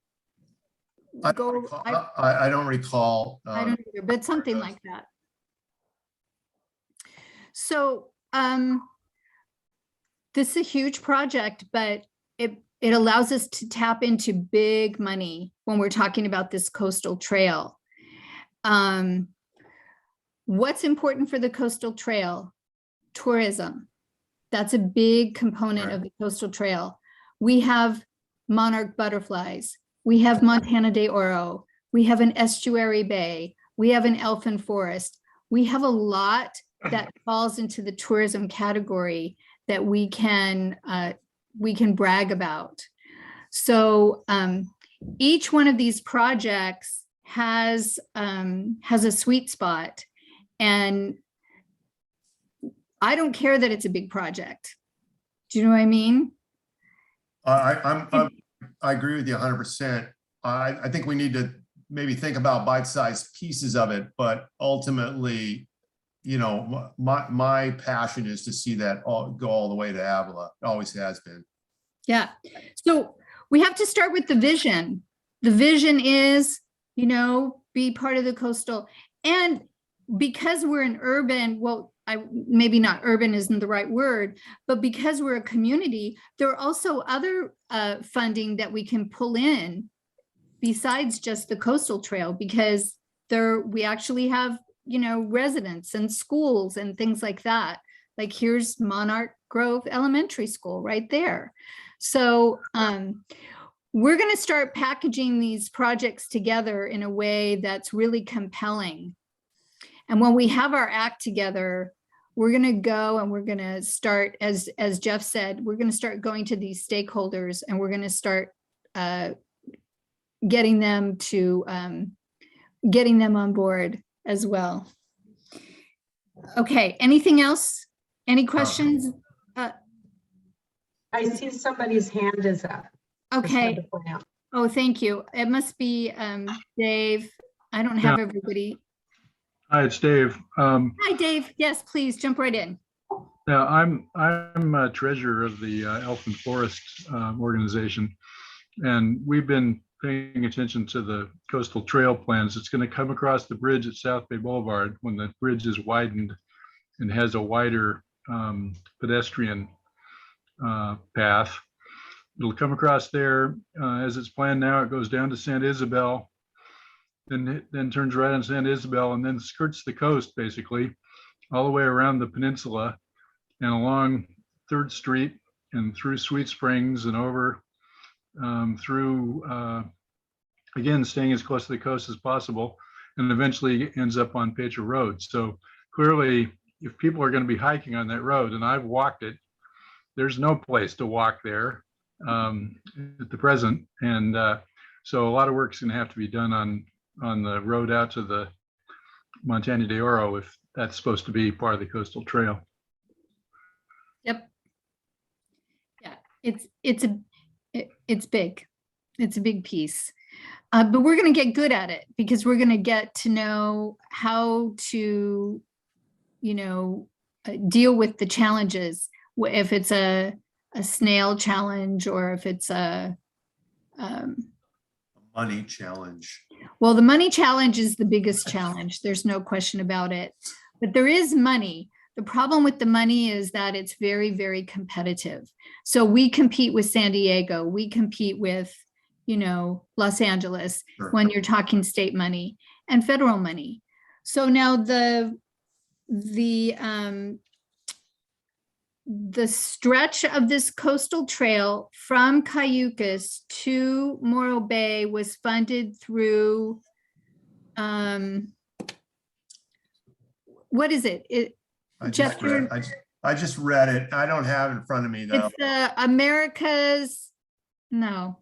go? I don't recall. I don't either, but something like that. So this is a huge project, but it allows us to tap into big money when we're talking about this coastal trail. What's important for the coastal trail? Tourism. That's a big component of the coastal trail. We have monarch butterflies. We have Montana de Oro. We have an estuary bay. We have an elfin forest. We have a lot that falls into the tourism category that we can brag about. So each one of these projects has a sweet spot, and I don't care that it's a big project. Do you know what I mean? I agree with you 100%. I think we need to maybe think about bite-sized pieces of it, but ultimately, you know, my passion is to see that go all the way to Avila. It always has been. Yeah. So we have to start with the vision. The vision is, you know, be part of the coastal. And because we're an urban, well, maybe not urban isn't the right word, but because we're a community, there are also other funding that we can pull in besides just the coastal trail, because we actually have, you know, residents and schools and things like that. Like here's Monarch Grove Elementary School right there. So we're going to start packaging these projects together in a way that's really compelling. And when we have our act together, we're going to go and we're going to start, as Jeff said, we're going to start going to these stakeholders, and we're going to start getting them on board as well. Okay, anything else? Any questions? I see somebody's hand is up. Okay. Oh, thank you. It must be Dave. I don't have everybody. Hi, it's Dave. Hi, Dave. Yes, please jump right in. Yeah, I'm treasurer of the Elfin Forest organization, and we've been paying attention to the coastal trail plans. It's going to come across the bridge at South Bay Boulevard when the bridge is widened and has a wider pedestrian path. It'll come across there as it's planned now. It goes down to Santa Isabel, then turns right on Santa Isabel, and then skirts the coast basically all the way around the peninsula and along 3rd Street and through Sweet Springs and over through, again, staying as close to the coast as possible, and eventually ends up on Pecho Road. So clearly, if people are going to be hiking on that road, and I've walked it, there's no place to walk there at the present. And so a lot of work is going to have to be done on the road out to the Montana de Oro if that's supposed to be part of the coastal trail. Yep. Yeah, it's big. It's a big piece. But we're going to get good at it because we're going to get to know how to, deal with the challenges. If it's a snail challenge or if it's Money challenge. well, the money challenge is the biggest challenge. There's no question about it. But there is money. The problem with the money is that it's very, very competitive. So we compete with San Diego. We compete with, Los Angeles Sure. when you're talking state money and federal money. So now the stretch of this coastal trail from Cayucas to Morro Bay was funded through, what is it? I just read it. I don't have it in front of me though. It's America's, no.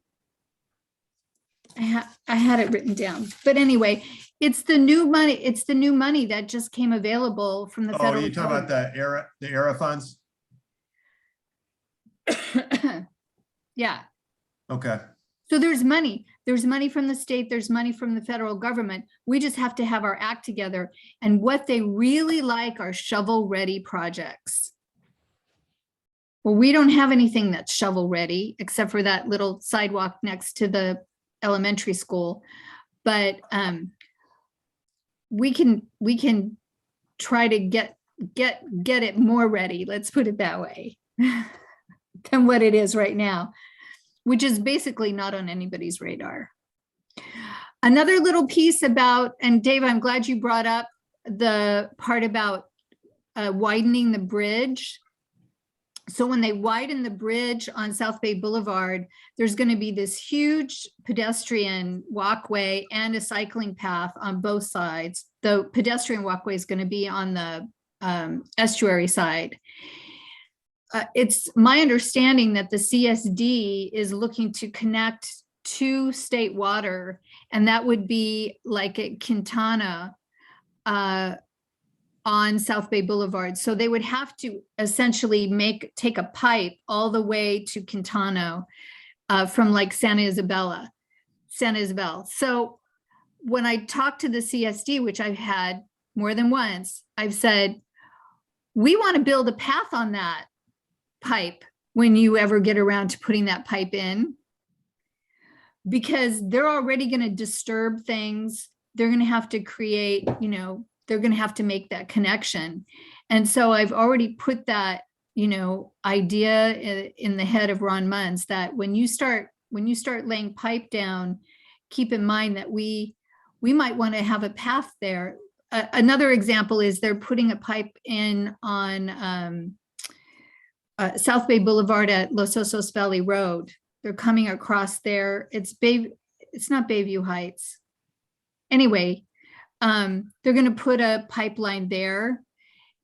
I had it written down, but anyway, it's the new money. It's the new money that just came available from the Oh, federal. you talking about the ERA funds? Yeah. Okay. So there's money. There's money from the state. There's money from the federal government. We just have to have our act together. And what they really like are shovel-ready projects. Well, we don't have anything that's shovel-ready except for that little sidewalk next to the elementary school. But we can try to get it more ready. Let's put it that way than what it is right now, which is basically not on anybody's radar. Another little piece about, and Dave, I'm glad you brought up the part about widening the bridge. So when they widen the bridge on South Bay Boulevard, there's going to be this huge pedestrian walkway and a cycling path on both sides. The pedestrian walkway is going to be on the estuary side. It's my understanding that the CSD is looking to connect to state water, and that would be like at Quintana on South Bay Boulevard. So they would have to essentially take a pipe all the way to Quintana from like Santa Isabel. So when I talked to the CSD, which I've had more than once, I've said, we want to build a path on that pipe when you ever get around to putting that pipe in, because they're already going to disturb things. They're going to have to create, they're going to have to make that connection. And so I've already put that, idea in the head of Ron Munns that when you start laying pipe down, keep in mind that we might want to have a path there. Another example is they're putting a pipe in on South Bay Boulevard at Los Osos Valley Road. They're coming across there. It's not Bayview Heights. Anyway, they're going to put a pipeline there.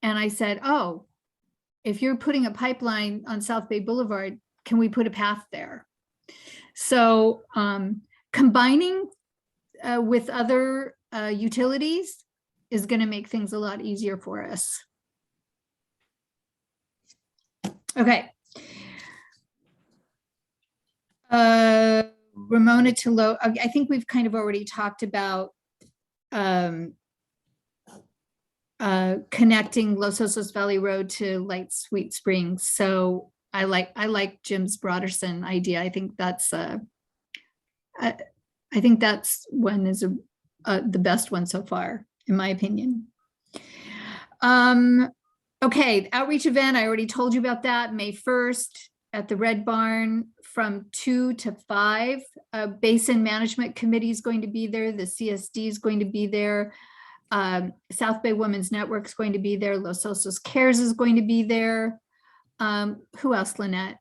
And I said, oh, if you're putting a pipeline on South Bay Boulevard, can we put a path there? So combining with other utilities is going to make things a lot easier for us. Okay. Ramona to Low. I think we've kind of already talked about connecting Los Osos Valley Road to Light Sweet Springs. So I like Jim's Broderson idea. I think that's one is the best one so far, in my opinion. Okay, outreach event, I already told you about that, May 1st at the Red Barn from 2 to 5. Basin Management Committee is going to be there. The CSD is going to be there. South Bay Women's Network is going to be there. Los Osos Cares is going to be there. Who else, Lynette?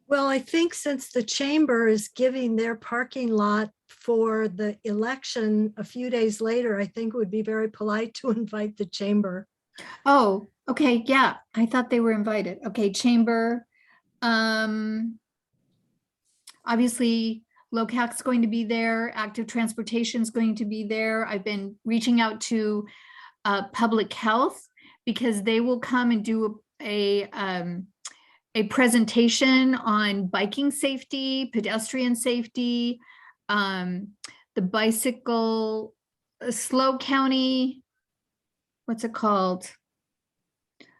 Well, I think since the chamber is giving their parking lot for the election a few days later, I think it would be very polite to invite the chamber. Oh, okay, yeah, I thought they were invited. Okay, chamber, Obviously, Locac's going to be there, active transportation is going to be there. I've been reaching out to public health because they will come and do a presentation on biking safety, pedestrian safety, the bicycle, slow county, what's it called?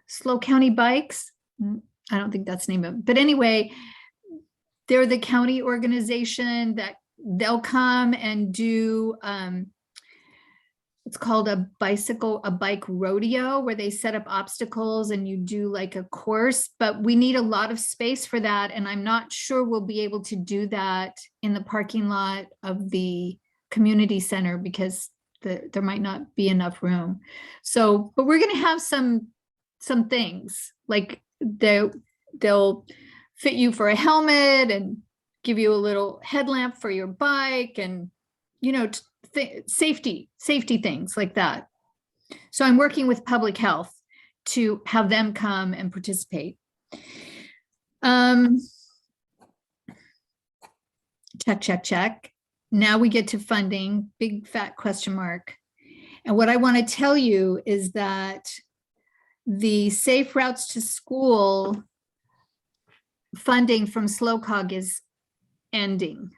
Slow County Bikes. I don't think that's the name of it. But anyway, they're the county organization that they'll come and do, it's called a bike rodeo, where they set up obstacles and you do like a course, but we need a lot of space for that. And I'm not sure we'll be able to do that in the parking lot of the community center because there might not be enough room. So, but we're gonna have some things like they'll fit you for a helmet and give you a little headlamp for your bike and, you know, safety things like that. So I'm working with public health to have them come and participate. Check. Now we get to funding, big fat question mark. And what I want to tell you is that the Safe Routes to School funding from SLOCOG is ending.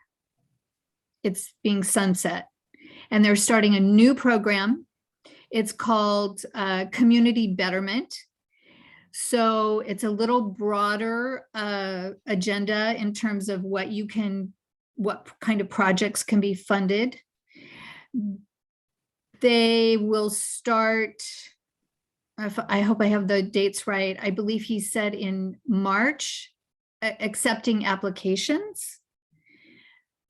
It's being sunset. And they're starting a new program. It's called Community Betterment. So it's a little broader agenda in terms of what kind of projects can be funded. They will start, I hope I have the dates right. I believe he said in March, accepting applications.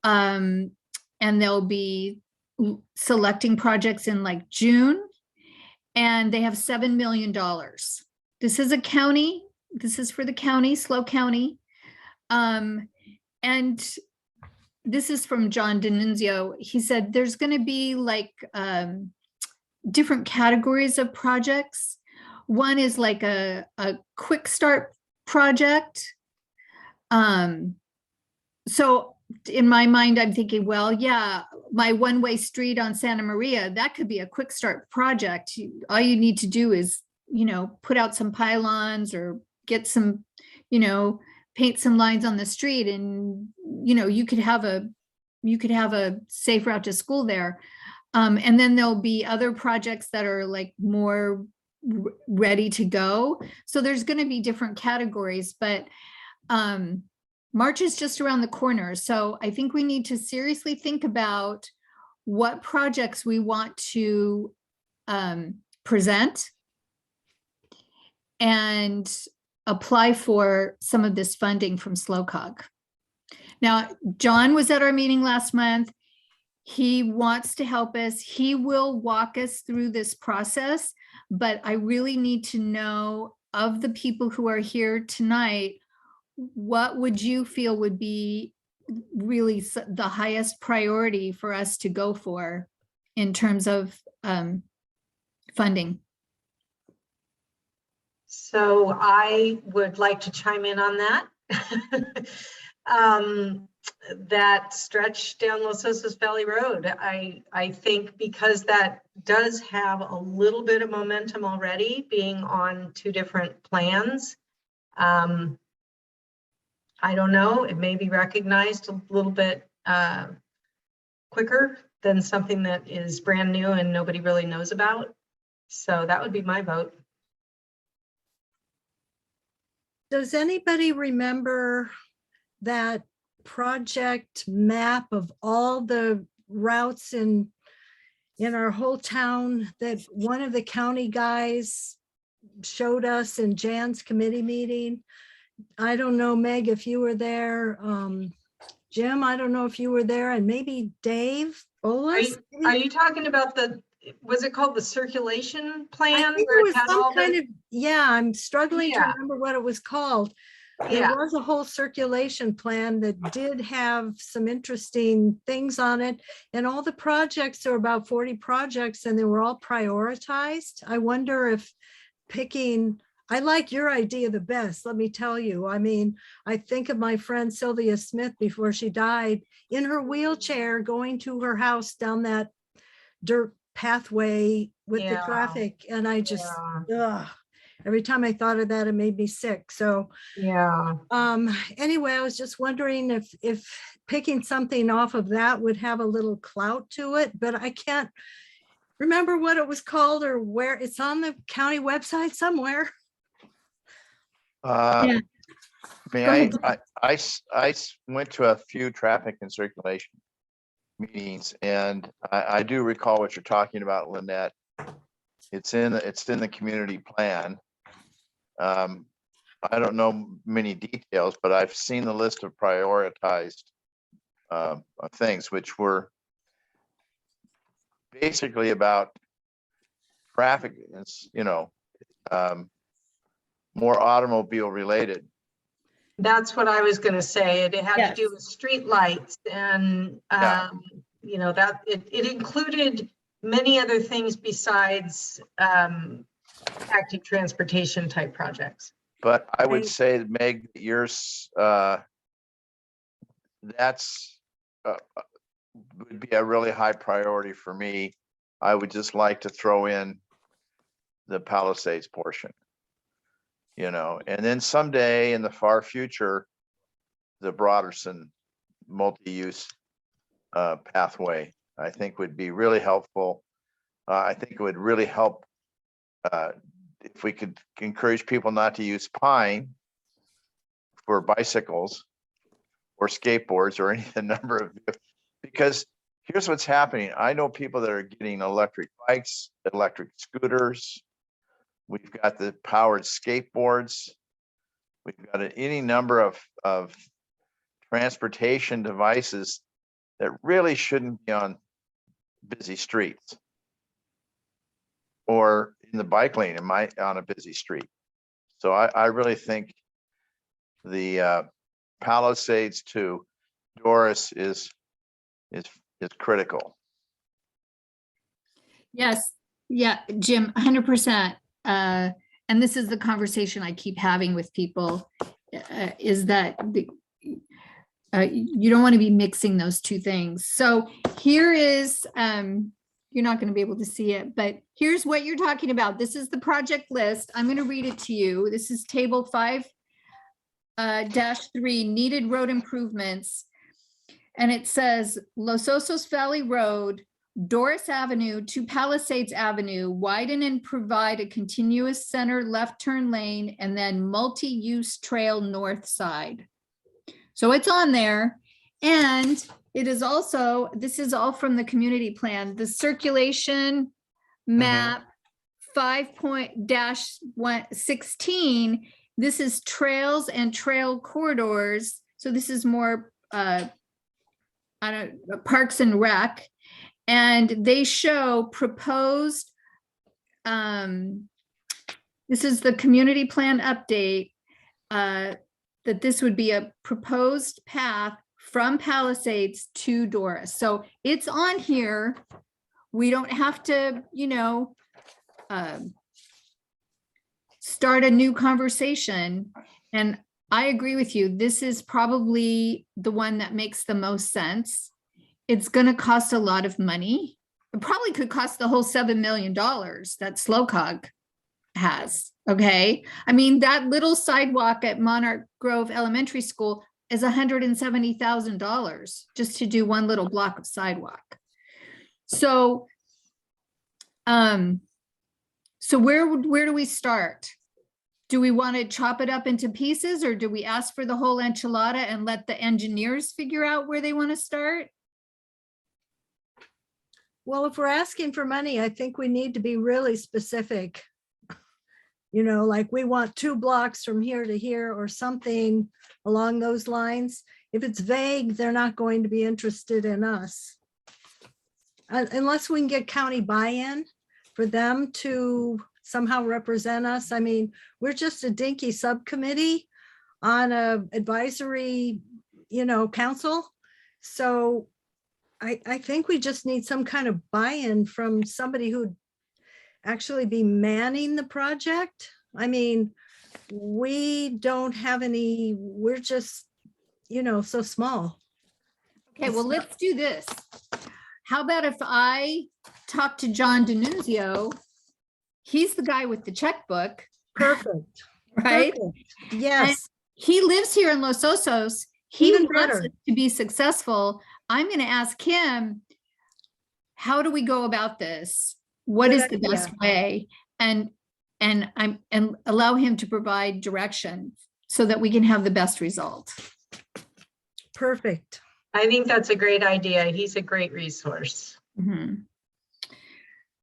And they'll be selecting projects in like June, and they have $7 million. This is a county, this is for the county, SLO County. And this is from John D'Annunzio. He said there's going to be like different categories of projects. One is like a quick start project. So in my mind, I'm thinking, well, yeah, my one-way street on Santa Maria, that could be a quick start project. All you need to do is, you know, put out some pylons or get some, you know, paint some lines on the street, and, you know, you could have a safe route to school there. And then there'll be other projects that are like more ready to go. So there's going to be different categories, but March is just around the corner. So I think we need to seriously think about what projects we want to present and apply for some of this funding from SLOCOG. Now, John was at our meeting last month. He wants to help us. He will walk us through this process, but I really need to know, of the people who are here tonight, what would you feel would be really the highest priority for us to go for in terms of funding? So I would like to chime in on that. That stretch down Los Osos Valley Road, I think because that does have a little bit of momentum already, being on two different plans. I don't know, it may be recognized a little bit quicker than something that is brand new and nobody really knows about. So that would be my vote. Does anybody remember that project map of all the routes in our whole town that one of the county guys showed us in Jan's committee meeting? I don't know, Meg, if you were there. Jim, I don't know if you were there, and maybe Dave Bolas. Are you talking about was it called the circulation plan? I think where it was had some all kind of, yeah, I'm struggling to Yeah. remember what it was called. There Yeah. was a whole circulation plan that did have some interesting things on it. And all the projects, there were about 40 projects, and they were all prioritized. I wonder if picking, I like your idea the best, let me tell you. I mean, I think of my friend Sylvia Smith before she died in her wheelchair going to her house down that dirt pathway with the Yeah. traffic. And I just, Yeah. ugh, every time I thought of that, it made me sick. So Yeah. anyway, I was just wondering if picking something off of that would have a little clout to it, but I can't remember what it was called or where. It's on the county website somewhere. Yeah. May Go ahead. I went to a few traffic and circulation meetings, and I do recall what you're talking about, Lynette. It's in the community plan. I don't know many details, but I've seen the list of prioritized things, which were basically about traffic, it's, more automobile related. That's what I was gonna say. It had to do Yes. with street lights and, Yeah. that it included many other things besides, active transportation type projects. But I would Right. say, Meg, yours, that's would be a really high priority for me. I would just like to throw in the Palisades portion. And then someday in the far future, the Broderson multi-use pathway, I think would be really helpful. I think it would really help if we could encourage people not to use Pine for bicycles or skateboards or any number of, because here's what's happening. I know people that are getting electric bikes, electric scooters. We've got the powered skateboards. We've got any number of transportation devices that really shouldn't be on busy streets or in the bike lane on a busy street. So I really think the Palisades to Doris is critical. Yes, yeah, Jim, 100%. And this is the conversation I keep having with people, is that you don't want to be mixing those two things. So here is, you're not going to be able to see it, but here's what you're talking about. This is the project list. I'm going to read it to you. This is table 5-3, needed road improvements. And it says Los Osos Valley Road, Doris Avenue to Palisades Avenue, widen and provide a continuous center left turn lane and then multi-use trail north side. So it's on there. And it is also, this is all from the community plan, the circulation map 5.-16. This is trails and trail corridors. So this is more Parks and Rec. And they show proposed, this is the community plan update, that this would be a proposed path from Palisades to Doris. So it's on here. We don't have to, start a new conversation. And I agree with you. This is probably the one that makes the most sense. It's going to cost a lot of money. It probably could cost the whole $7 million that Locac has. Okay. I mean, that little sidewalk at Monarch Grove Elementary School is $170,000 just to do one little block of sidewalk. So, so where do we start? Do we want to chop it up into pieces, or do we ask for the whole enchilada and let the engineers figure out where they want to start? Well, if we're asking for money, I think we need to be really specific. Like we want 2 blocks from here to here or something along those lines. If it's vague, they're not going to be interested in us. Unless we can get county buy-in for them to somehow represent us. I mean, we're just a dinky subcommittee on a advisory, council. So I think we just need some kind of buy-in from somebody who'd actually be manning the project. I mean, we don't have any, we're just, so small. Okay, well, let's do this. How about if I talk to John Denuzio? He's the guy with the checkbook, Perfect. right? Perfect. Yes, He lives here in Los Osos. He Even wants better. us to be successful. I'm going to ask him, how do we go about this? What Good is the idea. best way? And allow him to provide direction so that we can have the best result. perfect. I think that's a great idea. He's a great resource. Mhm.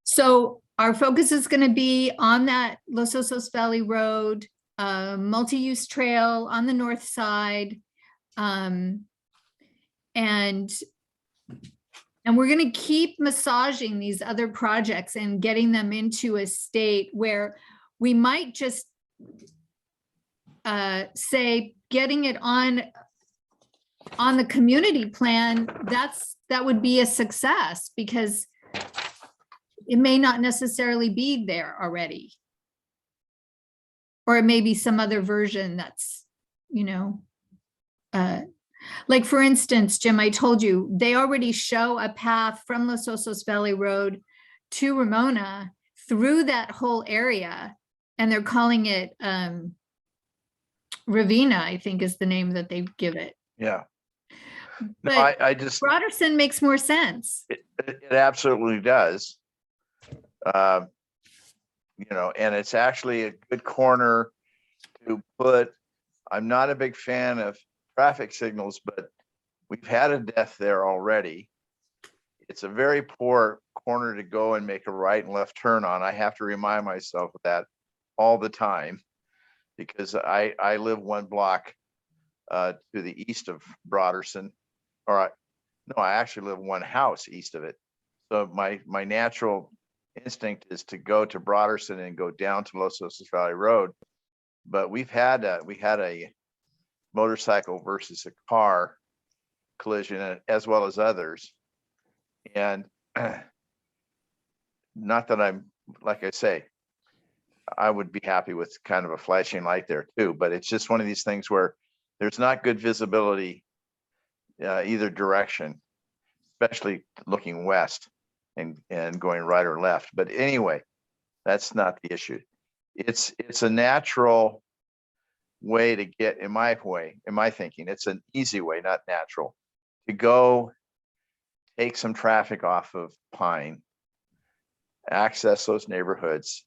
So our focus is going to be on that Los Osos Valley Road, multi-use trail on the north side. And we're going to keep massaging these other projects and getting them into a state where we might just say getting it on the community plan, that would be a success because it may not necessarily be there already. Or it may be some other version that's, like for instance, Jim, I told you, they already show a path from Los Osos Valley Road to Ramona through that whole area. And they're calling it Ravina, I think is the name that they give it. Yeah. No, But I just, Broderson makes more sense. it absolutely does. And it's actually a good corner to put. I'm not a big fan of traffic signals, but we've had a death there already. It's a very poor corner to go and make a right and left turn on. I have to remind myself of that all the time because I live one block to the east of Broderson, I actually live one house east of it. So my natural instinct is to go to Broderson and go down to Los Osos Valley Road. But we had a motorcycle versus a car collision as well as others. And not that I'm, like I say, I would be happy with kind of a flashing light there too, but it's just one of these things where there's not good visibility either direction, especially looking west and going right or left. But anyway, that's not the issue. It's a natural way to get, in my thinking, it's an easy way, not natural, to go take some traffic off of Pine, access those neighborhoods,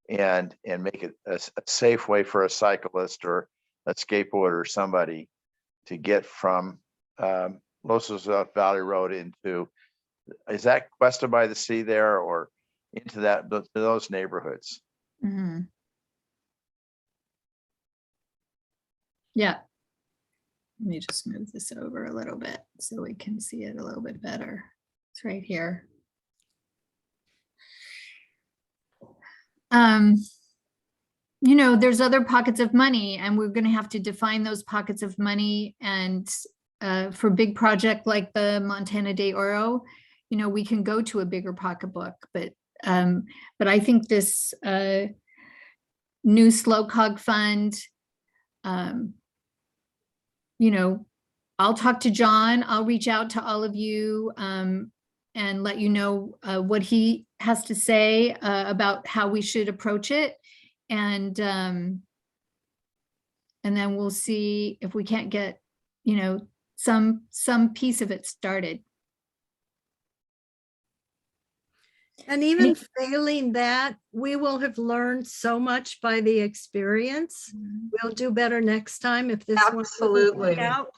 and make it a safe way for a cyclist or a skateboarder or somebody to get from Los Osos Valley Road into, is that Cuesta by the Sea there, or into those neighborhoods? Mhm. Yeah. Let me just move this over a little bit so we can see it a little bit better. It's right here. There's other pockets of money and we're going to have to define those pockets of money. And for a big project like the Montana Day Oro, we can go to a bigger pocketbook, but I think this new Locac fund, I'll talk to John, I'll reach out to all of you and let you know what he has to say about how we should approach it. And then we'll see if we can't get, some piece of it started. And even failing that, we will have learned so much by the experience. We'll do better next time if this one doesn't work Absolutely. out.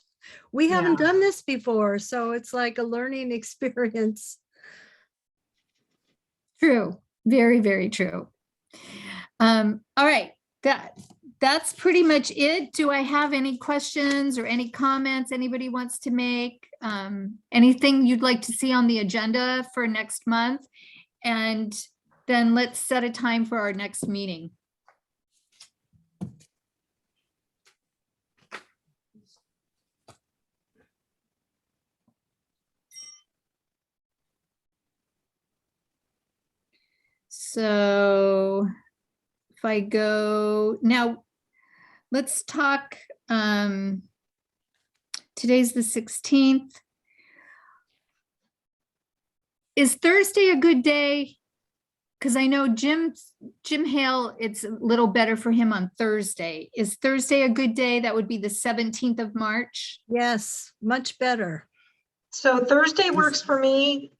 We haven't done this before, so it's like a learning experience. True. Very, very true. All right. That's pretty much it. Do I have any questions or any comments anybody wants to make? Anything you'd like to see on the agenda for next month? And then let's set a time for our next meeting. So if I go now, let's talk, today's the 16th. Is Thursday a good day? Because I know Jim Hale, it's a little better for him on Thursday. Is Thursday a good day? That would be the 17th of March. Yes, much better. So Thursday works for me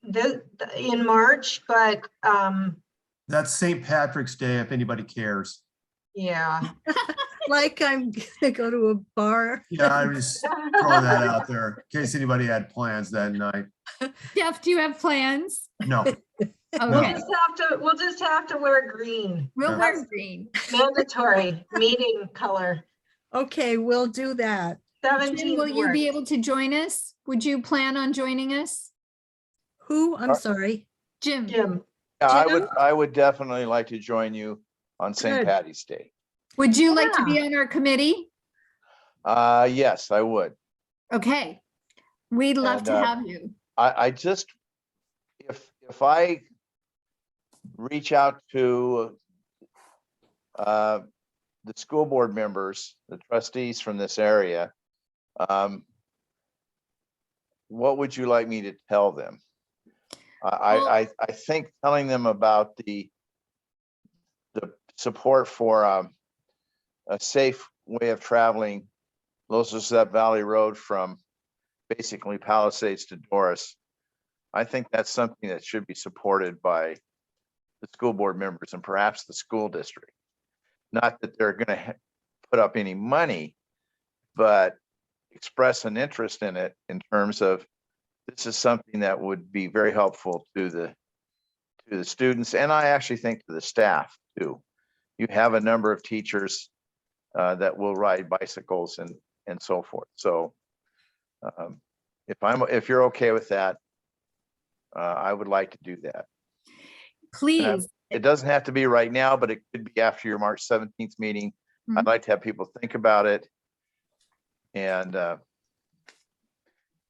in March, but That's St. Patrick's Day, if anybody cares. yeah. Like I'm gonna go to a bar. Yeah, I was throwing that out there in case anybody had plans that night. Jeff, do you have plans? No, Okay, We'll just have to wear green. we'll wear green. Mandatory meeting color. Okay, we'll do that. Jim, 17th will you be works. able to join us? Would you plan on joining us? Who? I'm sorry. Jim? Jim, Yeah, Jim? I would definitely like to join you on St. Good. Patty's Day. Would you like to be on our committee? Yes, I would. Okay, we'd love And, to have you. I just, if I reach out to the school board members, the trustees from this area, what would you like me to tell them? I think telling them about the support for a safe way of traveling Los Osos Valley Road from basically Palisades to Doris. I think that's something that should be supported by the school board members and perhaps the school district. Not that they're going to put up any money, but express an interest in it in terms of this is something that would be very helpful to the students, and I actually think to the staff too. You have a number of teachers that will ride bicycles and so forth. So if you're okay with that, I would like to do that. Please. It doesn't have to be right now, but it could be after your March 17th meeting. Mhm. I'd like to have people think about it. And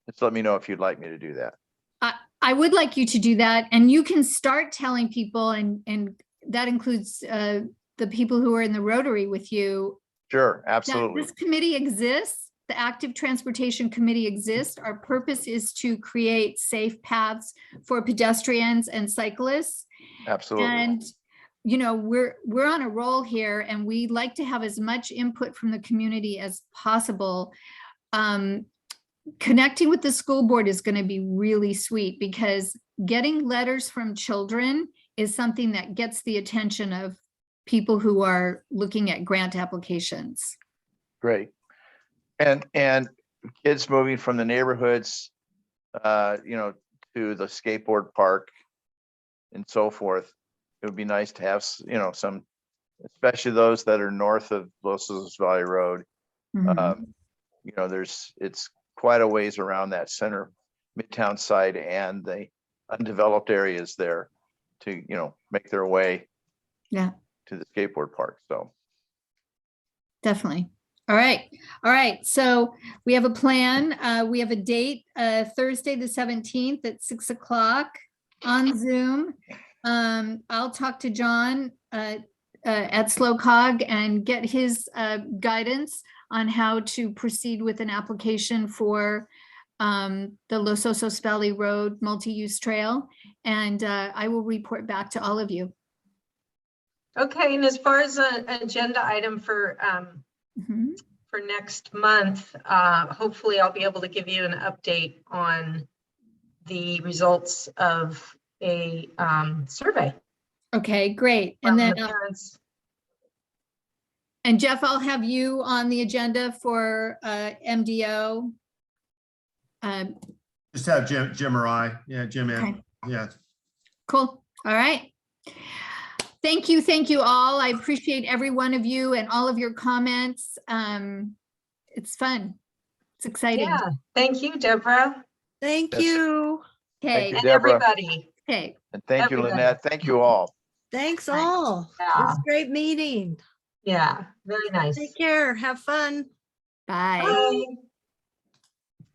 just let me know if you'd like me to do that. I would like you to do that, and you can start telling people, and that includes the people who are in the Rotary with you. Sure, That absolutely. this committee exists, the Active Transportation Committee exists. Our purpose is to create safe paths for pedestrians and cyclists. Absolutely. And, you know, we're on a roll here, and we like to have as much input from the community as possible. Connecting with the school board is going to be really sweet, because getting letters from children is something that gets the attention of people who are looking at grant applications. Great. And kids moving from the neighborhoods, to the skateboard park and so forth. It would be nice to have, some, especially those that are north of Los Osos Valley Road. Mhm. It's quite a ways around that center Midtown side and the undeveloped areas there to, make their way Yeah, to the skateboard park. So definitely. All right. So we have a plan. We have a date, Thursday, the 17th at 6 o'clock on Zoom. I'll talk to John at Locac and get his guidance on how to proceed with an application for the Los Osos Valley Road multi-use trail. And I will report back to all of you. okay, and as far as an agenda item for Mhm. next month, hopefully I'll be able to give you an update on the results of a survey. Okay, great. from And then, the parents. and Jeff, I'll have you on the agenda for MDO. Just have Jim or I. Yeah, Jim in. Okay. Yeah. Cool. All right. Thank you all. I appreciate every one of you and all of your comments. It's fun. It's exciting. Yeah, thank you, Deborah, Thank Yes. you. Thank Okay, you, and Deborah. everybody. okay. And thank you, Everybody. Lynette. Thank you all. Thanks Right. all. It Yeah. was a great meeting. Yeah, very nice. Take care. Have fun. Bye. Bye.